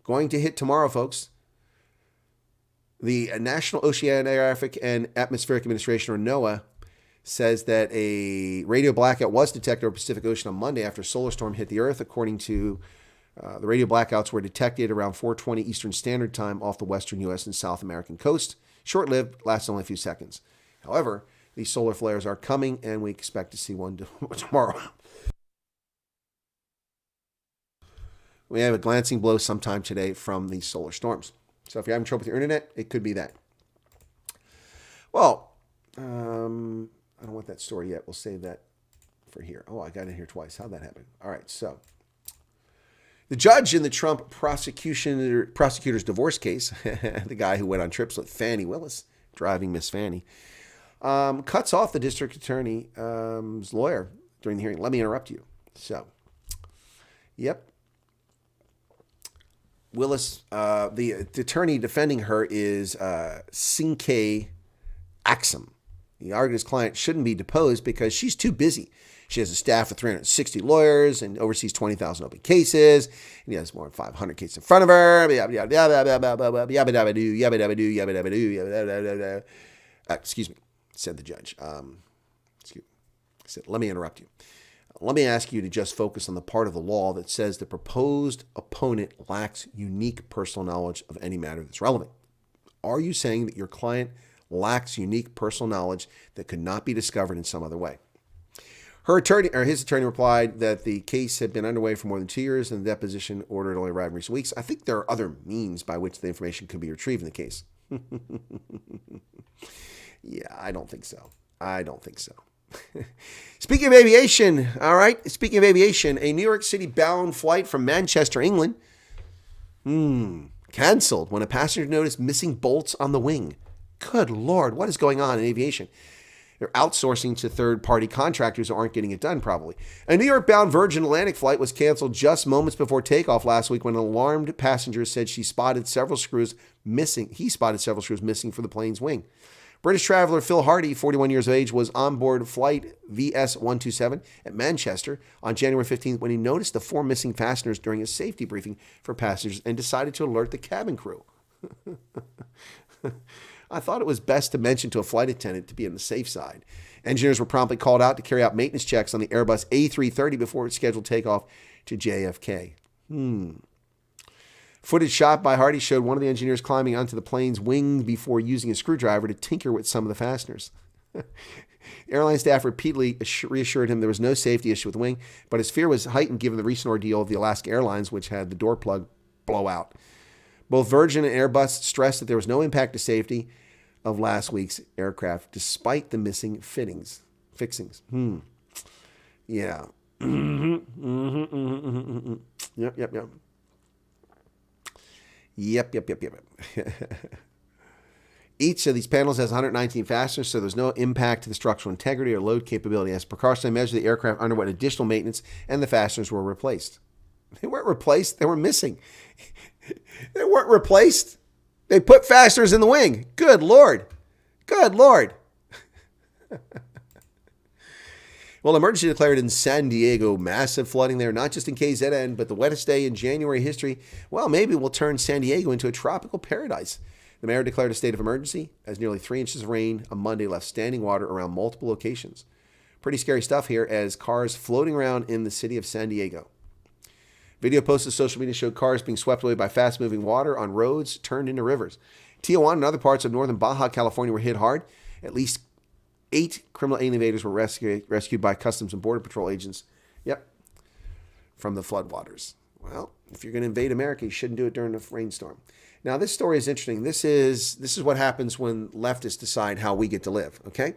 Going to hit tomorrow, folks. The National Oceanographic and Atmospheric Administration, or NOAA, says that a radio blackout was detected over the Pacific Ocean on Monday after a solar storm hit the Earth. According to the radio blackouts were detected around 4:20 Eastern Standard Time off the western U.S. and South American coast. Short-lived, lasted only a few seconds. However, these solar flares are coming, and we expect to see one tomorrow. We have a glancing blow sometime today from these solar storms. So if you're having trouble with your internet, it could be that. Well, I don't want that story yet. We'll save that for here. Oh, I got in here twice. How'd that happen? All right, so the judge in the Trump prosecutor's divorce case, the guy who went on trips with Fannie Willis, driving Miss Fannie, cuts off the district attorney's lawyer during the hearing. Let me interrupt you. So, yep. Willis, the attorney defending her is Cinque Axum. He argued his client shouldn't be deposed because she's too busy. She has a staff of 360 lawyers and oversees 20,000 open cases. And he has more than 500 cases in front of her. Excuse me, said the judge. Excuse me. I said, let me interrupt you. Let me ask you to just focus on the part of the law that says the proposed opponent lacks unique personal knowledge of any matter that's relevant. Are you saying that your client lacks unique personal knowledge that could not be discovered in some other way? His attorney replied that the case had been underway for more than 2 years and the deposition order had only arrived in recent weeks. I think there are other means by which the information could be retrieved in the case. Yeah, I don't think so. Speaking of aviation, all right. Speaking of aviation, a New York City bound flight from Manchester, England, canceled when a passenger noticed missing bolts on the wing. Good Lord, what is going on in aviation? They're outsourcing to third-party contractors who aren't getting it done, probably. A New York-bound Virgin Atlantic flight was canceled just moments before takeoff last week when an alarmed passenger said he spotted several screws missing from the plane's wing. British traveler Phil Hardy, 41 years of age, was on board flight VS-127 at Manchester on January 15th when he noticed the 4 missing fasteners during a safety briefing for passengers and decided to alert the cabin crew. I thought it was best to mention to a flight attendant to be on the safe side. Engineers were promptly called out to carry out maintenance checks on the Airbus A330 before its scheduled takeoff to JFK. Footage shot by Hardy showed one of the engineers climbing onto the plane's wing before using a screwdriver to tinker with some of the fasteners. Airline staff repeatedly reassured him there was no safety issue with the wing, but his fear was heightened given the recent ordeal of the Alaska Airlines, which had the door plug blow out. Both Virgin and Airbus stressed that there was no impact to safety of last week's aircraft, despite the missing fixings. Yeah. Yep. Each of these panels has 119 fasteners, so there's no impact to the structural integrity or load capability. As a precautionary measure, the aircraft underwent additional maintenance, and the fasteners were replaced. They weren't replaced. They were missing. They weren't replaced. They put fasteners in the wing. Good Lord. Well, emergency declared in San Diego. Massive flooding there, not just in KZN, but the wettest day in January history. Well, maybe we'll turn San Diego into a tropical paradise. The mayor declared a state of emergency as nearly 3 inches of rain on Monday left standing water around multiple locations. Pretty scary stuff here as cars floating around in the city of San Diego. Video posted to social media showed cars being swept away by fast-moving water on roads turned into rivers. Tijuana and other parts of northern Baja California were hit hard. At least 8 criminal alien invaders were rescued by Customs and Border Patrol agents. From the floodwaters. Well, if you're going to invade America, you shouldn't do it during a rainstorm. Now, this story is interesting. This is what happens when leftists decide how we get to live, okay?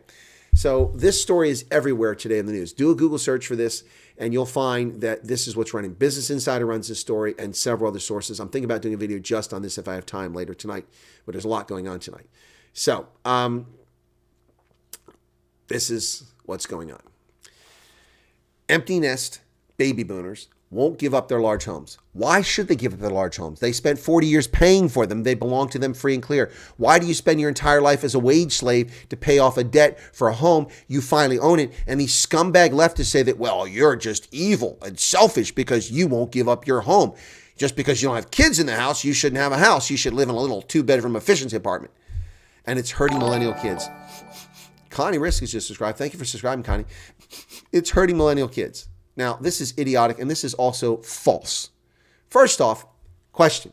So this story is everywhere today in the news. Do a Google search for this, and you'll find that this is what's running. Business Insider runs this story and several other sources. I'm thinking about doing a video just on this if I have time later tonight, but there's a lot going on tonight. So this is what's going on. Empty nest baby boomers won't give up their large homes. Why should they give up their large homes? They spent 40 years paying for them. They belong to them free and clear. Why do you spend your entire life as a wage slave to pay off a debt for a home? You finally own it. And these scumbag leftists say that, well, you're just evil and selfish because you won't give up your home. Just because you don't have kids in the house, you shouldn't have a house. You should live in a little 2-bedroom efficiency apartment. And it's hurting millennial kids. Connie Risk has just subscribed. Thank you for subscribing, Connie. It's hurting millennial kids. Now, this is idiotic, and this is also false. First off, question.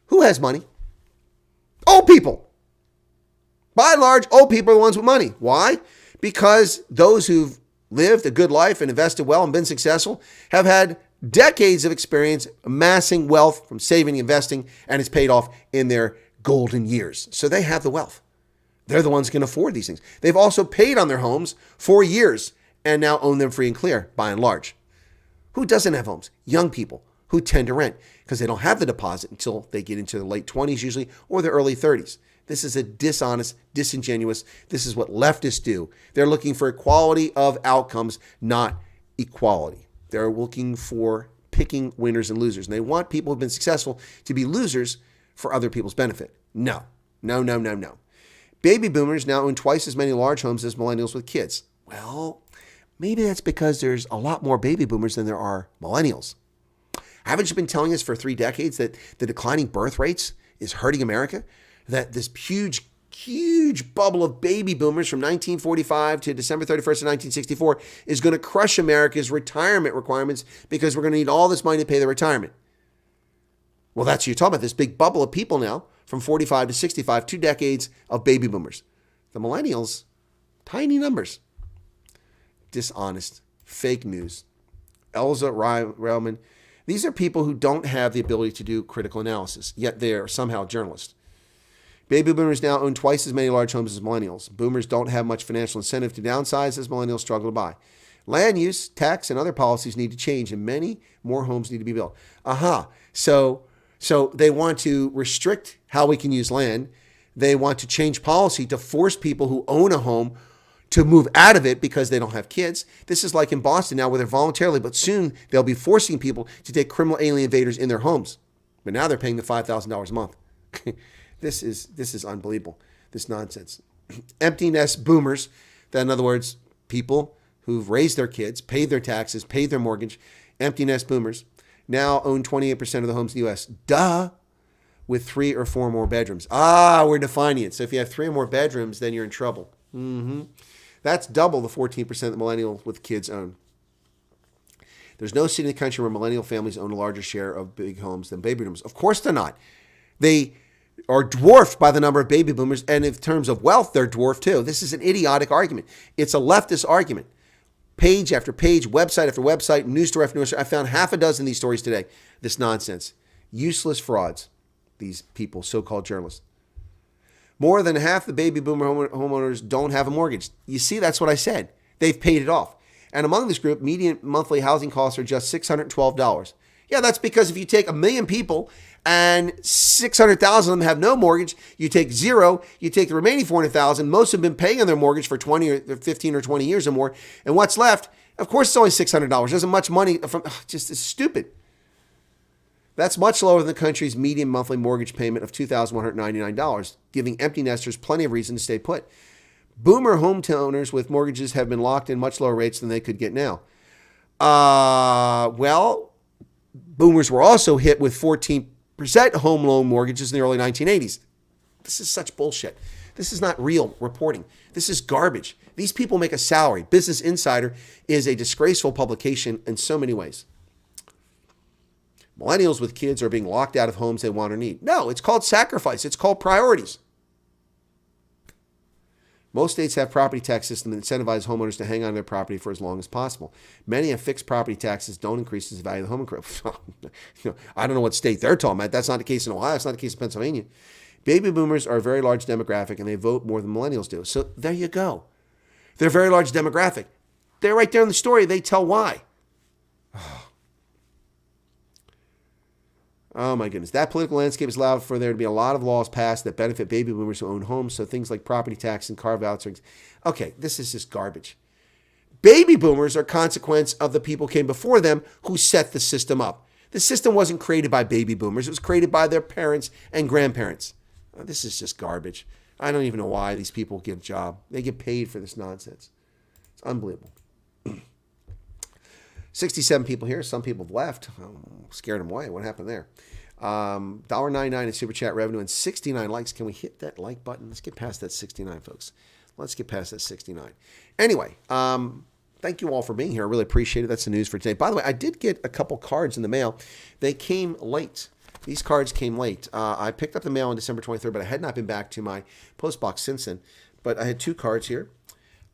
Who has money? Old people. By and large, old people are the ones with money. Why? Because those who've lived a good life and invested well and been successful have had decades of experience amassing wealth from saving and investing, and it's paid off in their golden years. So they have the wealth. They're the ones who can afford these things. They've also paid on their homes for years and now own them free and clear, by and large. Who doesn't have homes? Young people who tend to rent because they don't have the deposit until they get into their late 20s usually or their early 30s. This is a dishonest, disingenuous, this is what leftists do. They're looking for equality of outcomes, not equality. They're looking for picking winners and losers. And they want people who've been successful to be losers for other people's benefit. No. Baby boomers now own twice as many large homes as millennials with kids. Well, maybe that's because there's a lot more baby boomers than there are millennials. Haven't you been telling us for 3 decades that the declining birth rates is hurting America? That this huge bubble of baby boomers from 1945 to December 31st of 1964 is going to crush America's retirement requirements because we're going to need all this money to pay the retirement. Well, that's what you're talking about, this big bubble of people now from 45 to 65, 2 decades of baby boomers. The millennials, tiny numbers. Dishonest, fake news. Elza Railman. These are people who don't have the ability to do critical analysis, yet they are somehow journalists. Baby boomers now own twice as many large homes as millennials. Boomers don't have much financial incentive to downsize as millennials struggle to buy. Land use, tax, and other policies need to change, and many more homes need to be built. So they want to restrict how we can use land. They want to change policy to force people who own a home to move out of it because they don't have kids. This is like in Boston now where they're voluntarily, but soon they'll be forcing people to take criminal alien invaders in their homes. But now they're paying them $5,000 a month. This is unbelievable, this nonsense. Empty nest boomers, that in other words, people who've raised their kids, paid their taxes, paid their mortgage, empty nest boomers, now own 28% of the homes in the U.S. Duh. With 3 or 4 more bedrooms. We're defining it. So if you have 3 or more bedrooms, then you're in trouble. That's double the 14% that millennials with kids own. There's no city in the country where millennial families own a larger share of big homes than baby boomers. Of course they're not. They are dwarfed by the number of baby boomers, and in terms of wealth, they're dwarfed too. This is an idiotic argument. It's a leftist argument. Page after page, website after website, news story after news story. I found half a dozen of these stories today. This nonsense. Useless frauds. These people, so-called journalists. More than half the baby boomer homeowners don't have a mortgage. You see, that's what I said. They've paid it off. And among this group, median monthly housing costs are just $612. Yeah, that's because if you take 1 million people and 600,000 of them have no mortgage, you take 0, you take the remaining 400,000, most have been paying on their mortgage for 20 or 15 or 20 years or more, and what's left, of course, it's only $600. There's much money from, just it's stupid. That's much lower than the country's median monthly mortgage payment of $2,199, giving empty nesters plenty of reason to stay put. Boomer homeowners with mortgages have been locked in much lower rates than they could get now. Well, boomers were also hit with 14% home loan mortgages in the early 1980s. This is such bullshit. This is not real reporting. This is garbage. These people make a salary. Business Insider is a disgraceful publication in so many ways. Millennials with kids are being locked out of homes they want or need. No, it's called sacrifice. It's called priorities. Most states have property tax systems that incentivize homeowners to hang on to their property for as long as possible. Many have fixed property taxes don't increase the value of the home. I don't know what state they're talking about. That's not the case in Ohio. It's not the case in Pennsylvania. Baby boomers are a very large demographic, and they vote more than millennials do. So there you go. They're a very large demographic. They're right there in the story. They tell why. Oh my goodness. That political landscape has allowed for there to be a lot of laws passed that benefit baby boomers who own homes. So things like property tax and carve-outs. Okay, this is just garbage. Baby boomers are a consequence of the people who came before them who set the system up. The system wasn't created by baby boomers. It was created by their parents and grandparents. This is just garbage. I don't even know why these people get a job. They get paid for this nonsense. It's unbelievable. 67 people here. Some people have left. Scared them away. What happened there? $1.99 in Super Chat revenue and 69 likes. Can we hit that like button? Let's get past that 69, folks. Let's get past that 69. Anyway, thank you all for being here. I really appreciate it. That's the news for today. By the way, I did get a couple cards in the mail. They came late. These cards came late. I picked up the mail on December 23rd, but I had not been back to my post box since then. But I had 2 cards here.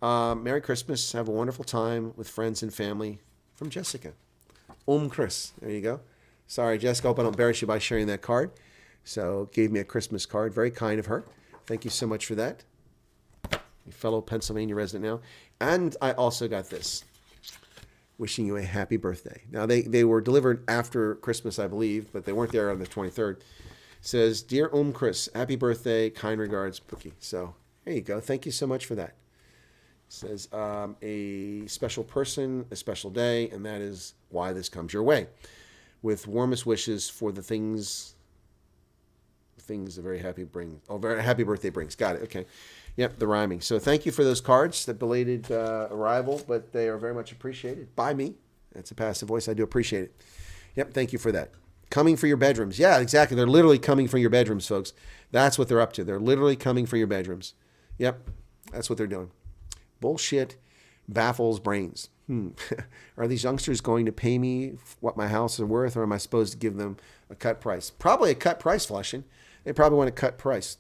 Merry Christmas. Have a wonderful time with friends and family. From Jessica. Chris. There you go. Sorry, Jessica. Hope I don't embarrass you by sharing that card. So gave me a Christmas card. Very kind of her. Thank you so much for that. A fellow Pennsylvania resident now. And I also got this. Wishing you a happy birthday. Now, they were delivered after Christmas, I believe, but they weren't there on the 23rd. It says, Dear Chris, happy birthday. Kind regards, Pookie. So there you go. Thank you so much for that. Says a special person, a special day, and that is why this comes your way. With warmest wishes for the things a very happy very happy birthday brings. Got it. Okay. Yep, the rhyming. So thank you for those cards, the belated arrival, but they are very much appreciated by me. That's a passive voice. I do appreciate it. Yep, thank you for that. Coming for your bedrooms. Yeah, exactly. They're literally coming for your bedrooms, folks. That's what they're up to. They're literally coming for your bedrooms. Yep, that's what they're doing. Bullshit baffles brains. Are these youngsters going to pay me what my house is worth, or am I supposed to give them a cut price? Probably a cut price, Flushing. They probably want a cut price.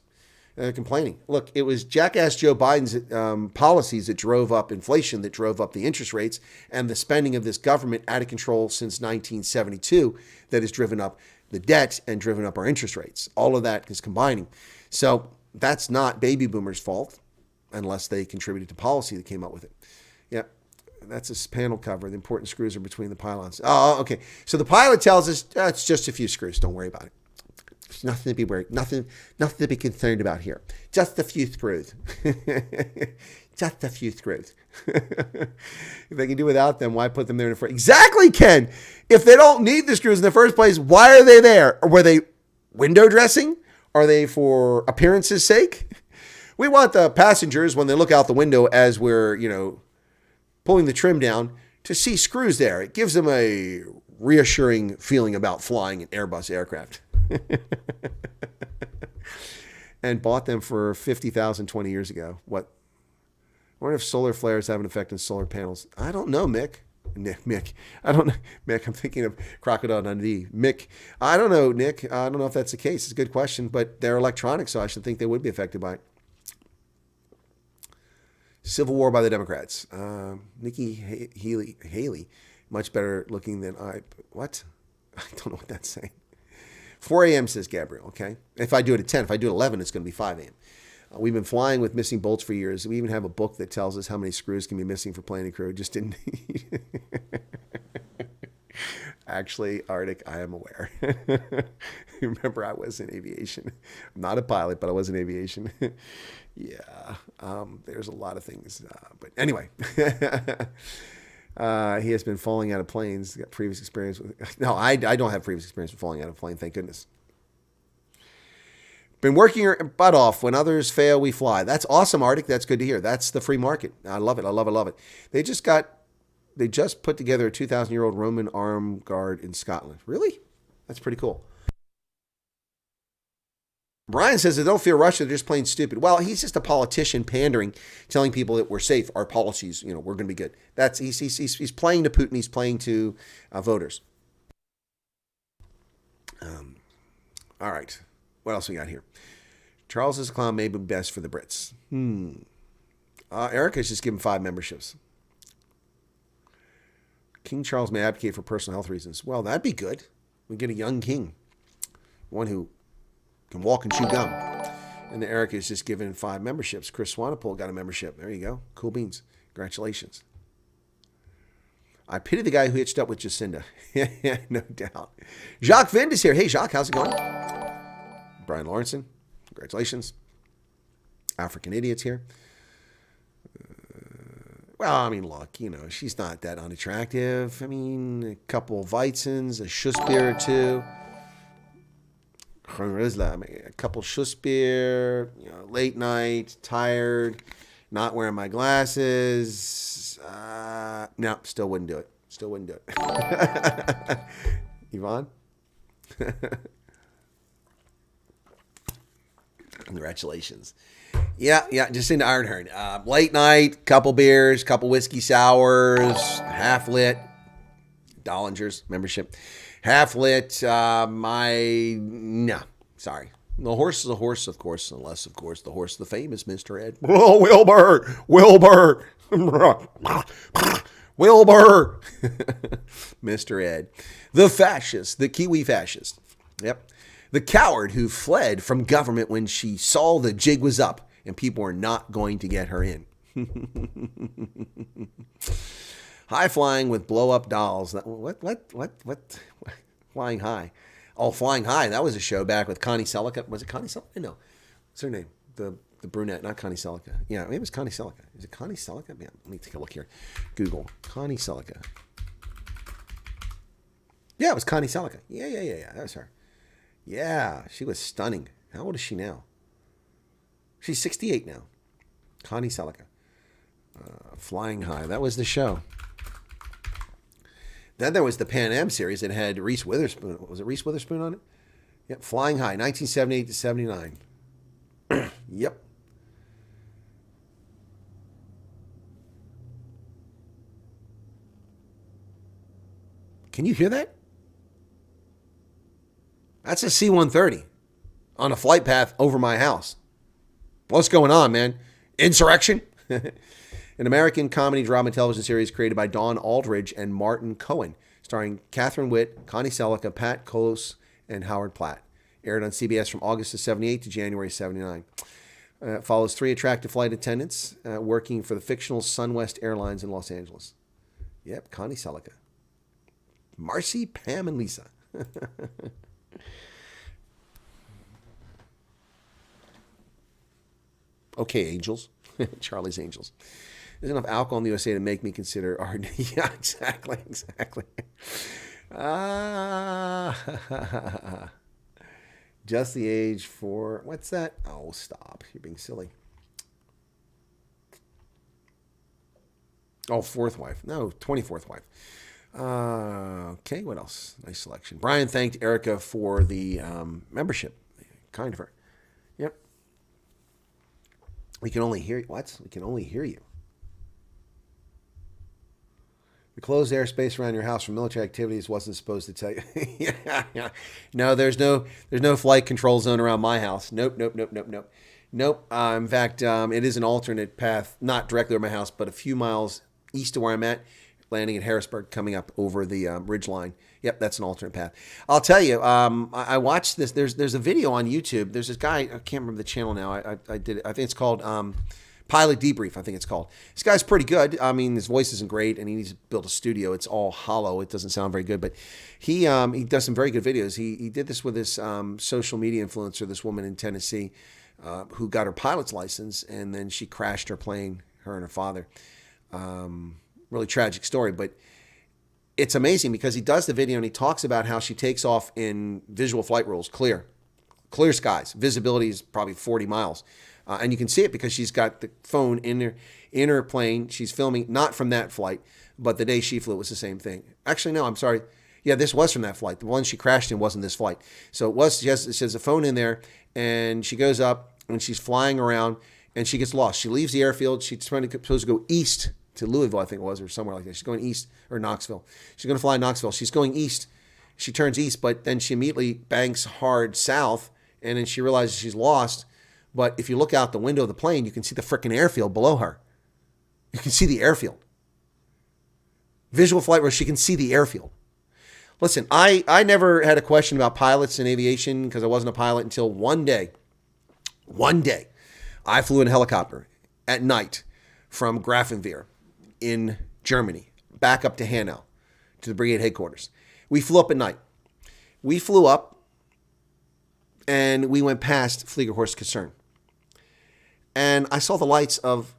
They're complaining. Look, it was jackass Joe Biden's policies that drove up inflation, that drove up the interest rates, and the spending of this government out of control since 1972 that has driven up the debt and driven up our interest rates. All of that is combining. So that's not baby boomers' fault, unless they contributed to policy that came up with it. Yeah, that's this panel cover. The important screws are between the pylons. Oh, okay. So the pilot tells us, it's just a few screws. Don't worry about it. nothing to be worried, nothing to be concerned about here. Just a few screws. Just a few screws. If they can do without them, why put them there in the first? Exactly, Ken. If they don't need the screws in the first place, why are they there? Or were they window dressing? Are they for appearance's sake? We want the passengers, when they look out the window as we're, pulling the trim down, to see screws there. It gives them a reassuring feeling about flying an Airbus aircraft. And bought them for $50,000 20 years ago. What? I wonder if solar flares have an effect on solar panels. I don't know, Mick. Mick. I don't know. Mick, I'm thinking of Crocodile Dundee. Mick. I don't know, Nick. I don't know if that's the case. It's a good question, but they're electronic, so I should think they would be affected by it. Civil War by the Democrats. Nikki Haley, much better looking than I. What? I don't know what that's saying. 4 a.m. says Gabriel, okay? If I do it at 10, if I do it at 11, it's going to be 5 a.m. We've been flying with missing bolts for years. We even have a book that tells us how many screws can be missing for plane and crew. Just didn't. Actually, Arctic, I am aware. Remember, I was in aviation. I'm not a pilot, but I was in aviation. Yeah, there's a lot of things. But anyway, he has been falling out of planes. Got previous experience with. No, I don't have previous experience with falling out of a plane. Thank goodness. Been working your butt off. When others fail, we fly. That's awesome, Arctic. That's good to hear. That's the free market. I love it. I love it. Love it. They just put together a 2,000-year-old Roman armed guard in Scotland. Really? That's pretty cool. Brian says they don't fear Russia. They're just plain stupid. Well, he's just a politician pandering, telling people that we're safe. Our policies, we're going to be good. That's he's playing to Putin. He's playing to voters. All right. What else we got here? Charles is a clown, maybe best for the Brits. Erica's just given 5 memberships. King Charles may abdicate for personal health reasons. Well, that'd be good. We get a young king. One who can walk and chew gum. And Erica is just given 5 memberships. Chris Wyatt got a membership. There you go. Cool beans. Congratulations. I pity the guy who hitched up with Jacinda. No doubt. Jacques Vind is here. Hey, Jacques, how's it going? Brian Lawrenson. Congratulations. African Idiot's here. Well, I mean, look, she's not that unattractive. I mean, a couple Weizens, a Schussbier or two. A couple Schussbier, late night, tired, not wearing my glasses. No, still wouldn't do it. Yvonne? Congratulations. Yeah, just into Ironheart. Late night, couple beers, couple whiskey sours, half lit, Dollinger's membership. Half lit, no, sorry. The horse is a horse, of course, unless, of course, the horse, the famous Mr. Ed. Oh, Wilbur. Wilbur. Mr. Ed. The fascist, the Kiwi fascist. Yep. The coward who fled from government when she saw the jig was up and people were not going to get her in. High flying with blow up dolls. What? Flying high. Oh, Flying High. That was a show back with Connie Selica. Was it Connie Selica? No. What's her name? The brunette, not Connie Selica. Yeah, maybe it was Connie Selica. Is it Connie Selica? Man, let me take a look here. Google. Connie Selica. Yeah, it was Connie Selica. Yeah. That was her. Yeah, she was stunning. How old is she now? She's 68 now. Connie Selica. Flying High. That was the show. Then there was the Pan Am series that had Reese Witherspoon. Was it Reese Witherspoon on it? Yep. Flying High, 1978 to 79. Yep. Can you hear that? That's a C-130 on a flight path over my house. What's going on, man? Insurrection? An American comedy drama television series created by Dawn Aldridge and Martin Cohen, starring Catherine Witt, Connie Selica, Pat Close, and Howard Platt. Aired on CBS from August of 78 to January 79. Follows 3 attractive flight attendants working for the fictional SunWest Airlines in Los Angeles. Yep, Connie Selica. Marcy, Pam, and Lisa. Okay, Angels. Charlie's Angels. There's enough alcohol in the USA to make me consider art. Yeah, exactly. Just the age for, what's that? Oh, stop. You're being silly. Oh, fourth wife. No, 24th wife. Okay, what else? Nice selection. Brian thanked Erica for the membership. Kind of her. Yep. We can only hear you. What? We can only hear you. The closed airspace around your house for military activities wasn't supposed to tell you. Yeah. No, there's no flight control zone around my house. Nope. In fact, it is an alternate path, not directly over my house, but a few miles east of where I'm at, landing at Harrisburg, coming up over the ridge line. Yep, that's an alternate path. I'll tell you, I watched this. There's a video on YouTube. There's this guy, I can't remember the channel now. I did it. I think it's called Pilot Debrief, I think it's called. This guy's pretty good. I mean, his voice isn't great, and he needs to build a studio. It's all hollow. It doesn't sound very good, but he does some very good videos. He did this with this social media influencer, this woman in Tennessee, who got her pilot's license, and then she crashed her plane, her and her father. Really tragic story, but it's amazing because he does the video and he talks about how she takes off in visual flight rules, clear skies. Visibility is probably 40 miles. And you can see it because she's got the phone in her plane. She's filming, not from that flight, but the day she flew was the same thing. Actually, no, I'm sorry. Yeah, this was from that flight. The one she crashed in wasn't this flight. So it was, she has a phone in there, and she goes up, and she's flying around, and she gets lost. She leaves the airfield. She's supposed to go east to Louisville, I think it was, or somewhere like that. She's going east, or Knoxville. She's going to fly Knoxville. She's going east. She turns east, but then she immediately banks hard south, and then she realizes she's lost. But if you look out the window of the plane, you can see the frickin' airfield below her. You can see the airfield. Visual flight where she can see the airfield. Listen, I never had a question about pilots and aviation because I wasn't a pilot until one day. One day, I flew in a helicopter at night from Grafenwehr in Germany back up to Hanau to the brigade headquarters. We flew up at night. We flew up and we went past Fliegerhorst Kaserne. And I saw the lights of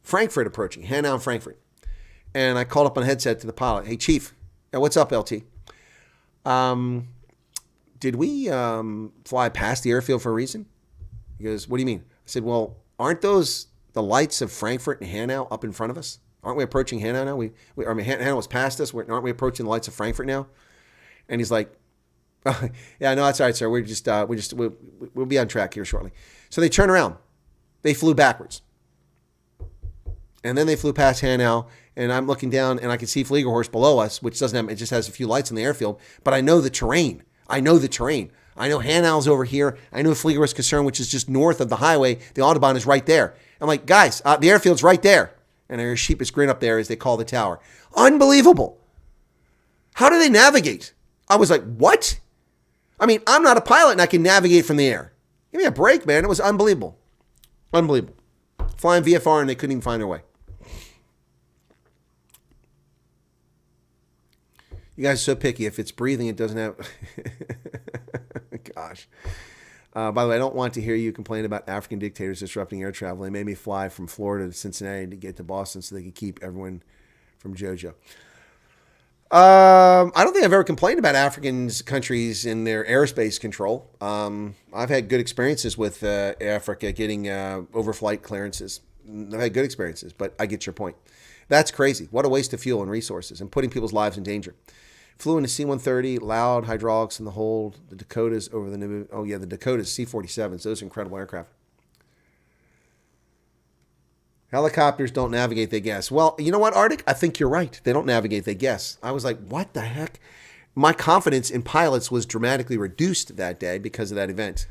Frankfurt approaching, Hanau and Frankfurt. And I called up on a headset to the pilot. Hey, Chief. Yeah, what's up, LT? Did we fly past the airfield for a reason? He goes, what do you mean? I said, well, aren't those the lights of Frankfurt and Hanau up in front of us? Aren't we approaching Hanau now? Hanau was past us. Aren't we approaching the lights of Frankfurt now? And he's like, oh, yeah, no, that's all right, sir. We'll be on track here shortly. So they turn around. They flew backwards. And then they flew past Hanau, and I'm looking down, and I can see Fliegerhorst below us, which it just has a few lights in the airfield, but I know the terrain. I know Hanau's over here. I know Fliegerhorst Kaserne, which is just north of the highway. The Autobahn is right there. I'm like, guys, the airfield's right there. And I hear a sheepish grin up there as they call the tower. Unbelievable. How do they navigate? I was like, what? I mean, I'm not a pilot, and I can navigate from the air. Give me a break, man. It was unbelievable. Unbelievable. Flying VFR, and they couldn't even find their way. You guys are so picky. If it's breathing, it doesn't have... Gosh. By the way, I don't want to hear you complain about African dictators disrupting air travel. They made me fly from Florida to Cincinnati to get to Boston so they could keep everyone from JoJo. I don't think I've ever complained about African countries in their airspace control. I've had good experiences with Africa getting overflight clearances. I've had good experiences, but I get your point. That's crazy. What a waste of fuel and resources and putting people's lives in danger. Flew in a C-130, loud hydraulics in the hold. The Dakotas over the new... Oh, yeah, the Dakotas, C-47s. Those are incredible aircraft. Helicopters don't navigate, they guess. Well, you know what, Arctic? I think you're right. They don't navigate, they guess. I was like, what the heck? My confidence in pilots was dramatically reduced that day because of that event.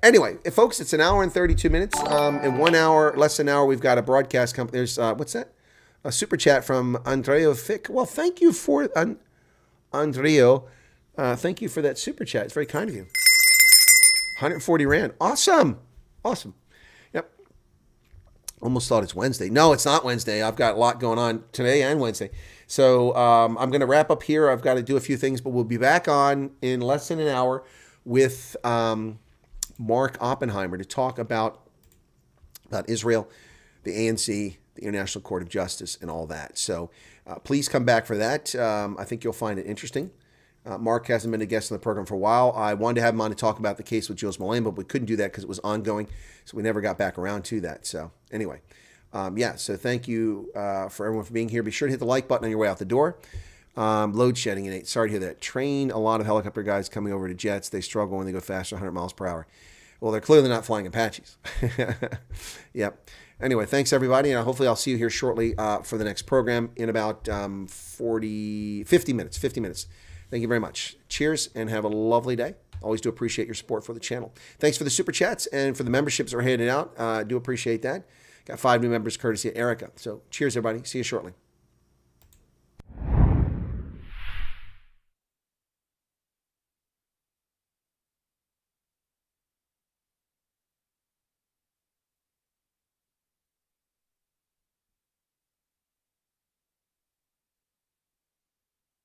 Anyway, folks, it's an hour and 32 minutes. In 1 hour, less than an hour, we've got a broadcast company. There's, what's that? A super chat from Andreo Fick. Well, thank you for, Andreo. Thank you for that super chat. It's very kind of you. 140 Rand. Awesome. Awesome. Yep. Almost thought it's Wednesday. No, it's not Wednesday. I've got a lot going on today and Wednesday. So I'm going to wrap up here. I've got to do a few things, but we'll be back on in less than an hour with Mark Oppenheimer to talk about Israel, the ANC, the International Court of Justice, and all that. So please come back for that. I think you'll find it interesting. Mark hasn't been a guest on the program for a while. I wanted to have him on to talk about the case with Jules Mullane, but we couldn't do that because it was ongoing, so we never got back around to that. So anyway, so thank you for everyone for being here. Be sure to hit the like button on your way out the door. Load shedding in 8. Sorry to hear that. Train a lot of helicopter guys coming over to jets. They struggle when they go faster than 100 miles per hour. Well, they're clearly not flying Apaches. Yep. Anyway, thanks everybody, and hopefully I'll see you here shortly for the next program in about 50 minutes. 50 minutes. Thank you very much. Cheers, and have a lovely day. Always do appreciate your support for the channel. Thanks for the super chats and for the memberships that are handed out. Do appreciate that. Got 5 new members courtesy of Erica. So cheers, everybody. See you shortly.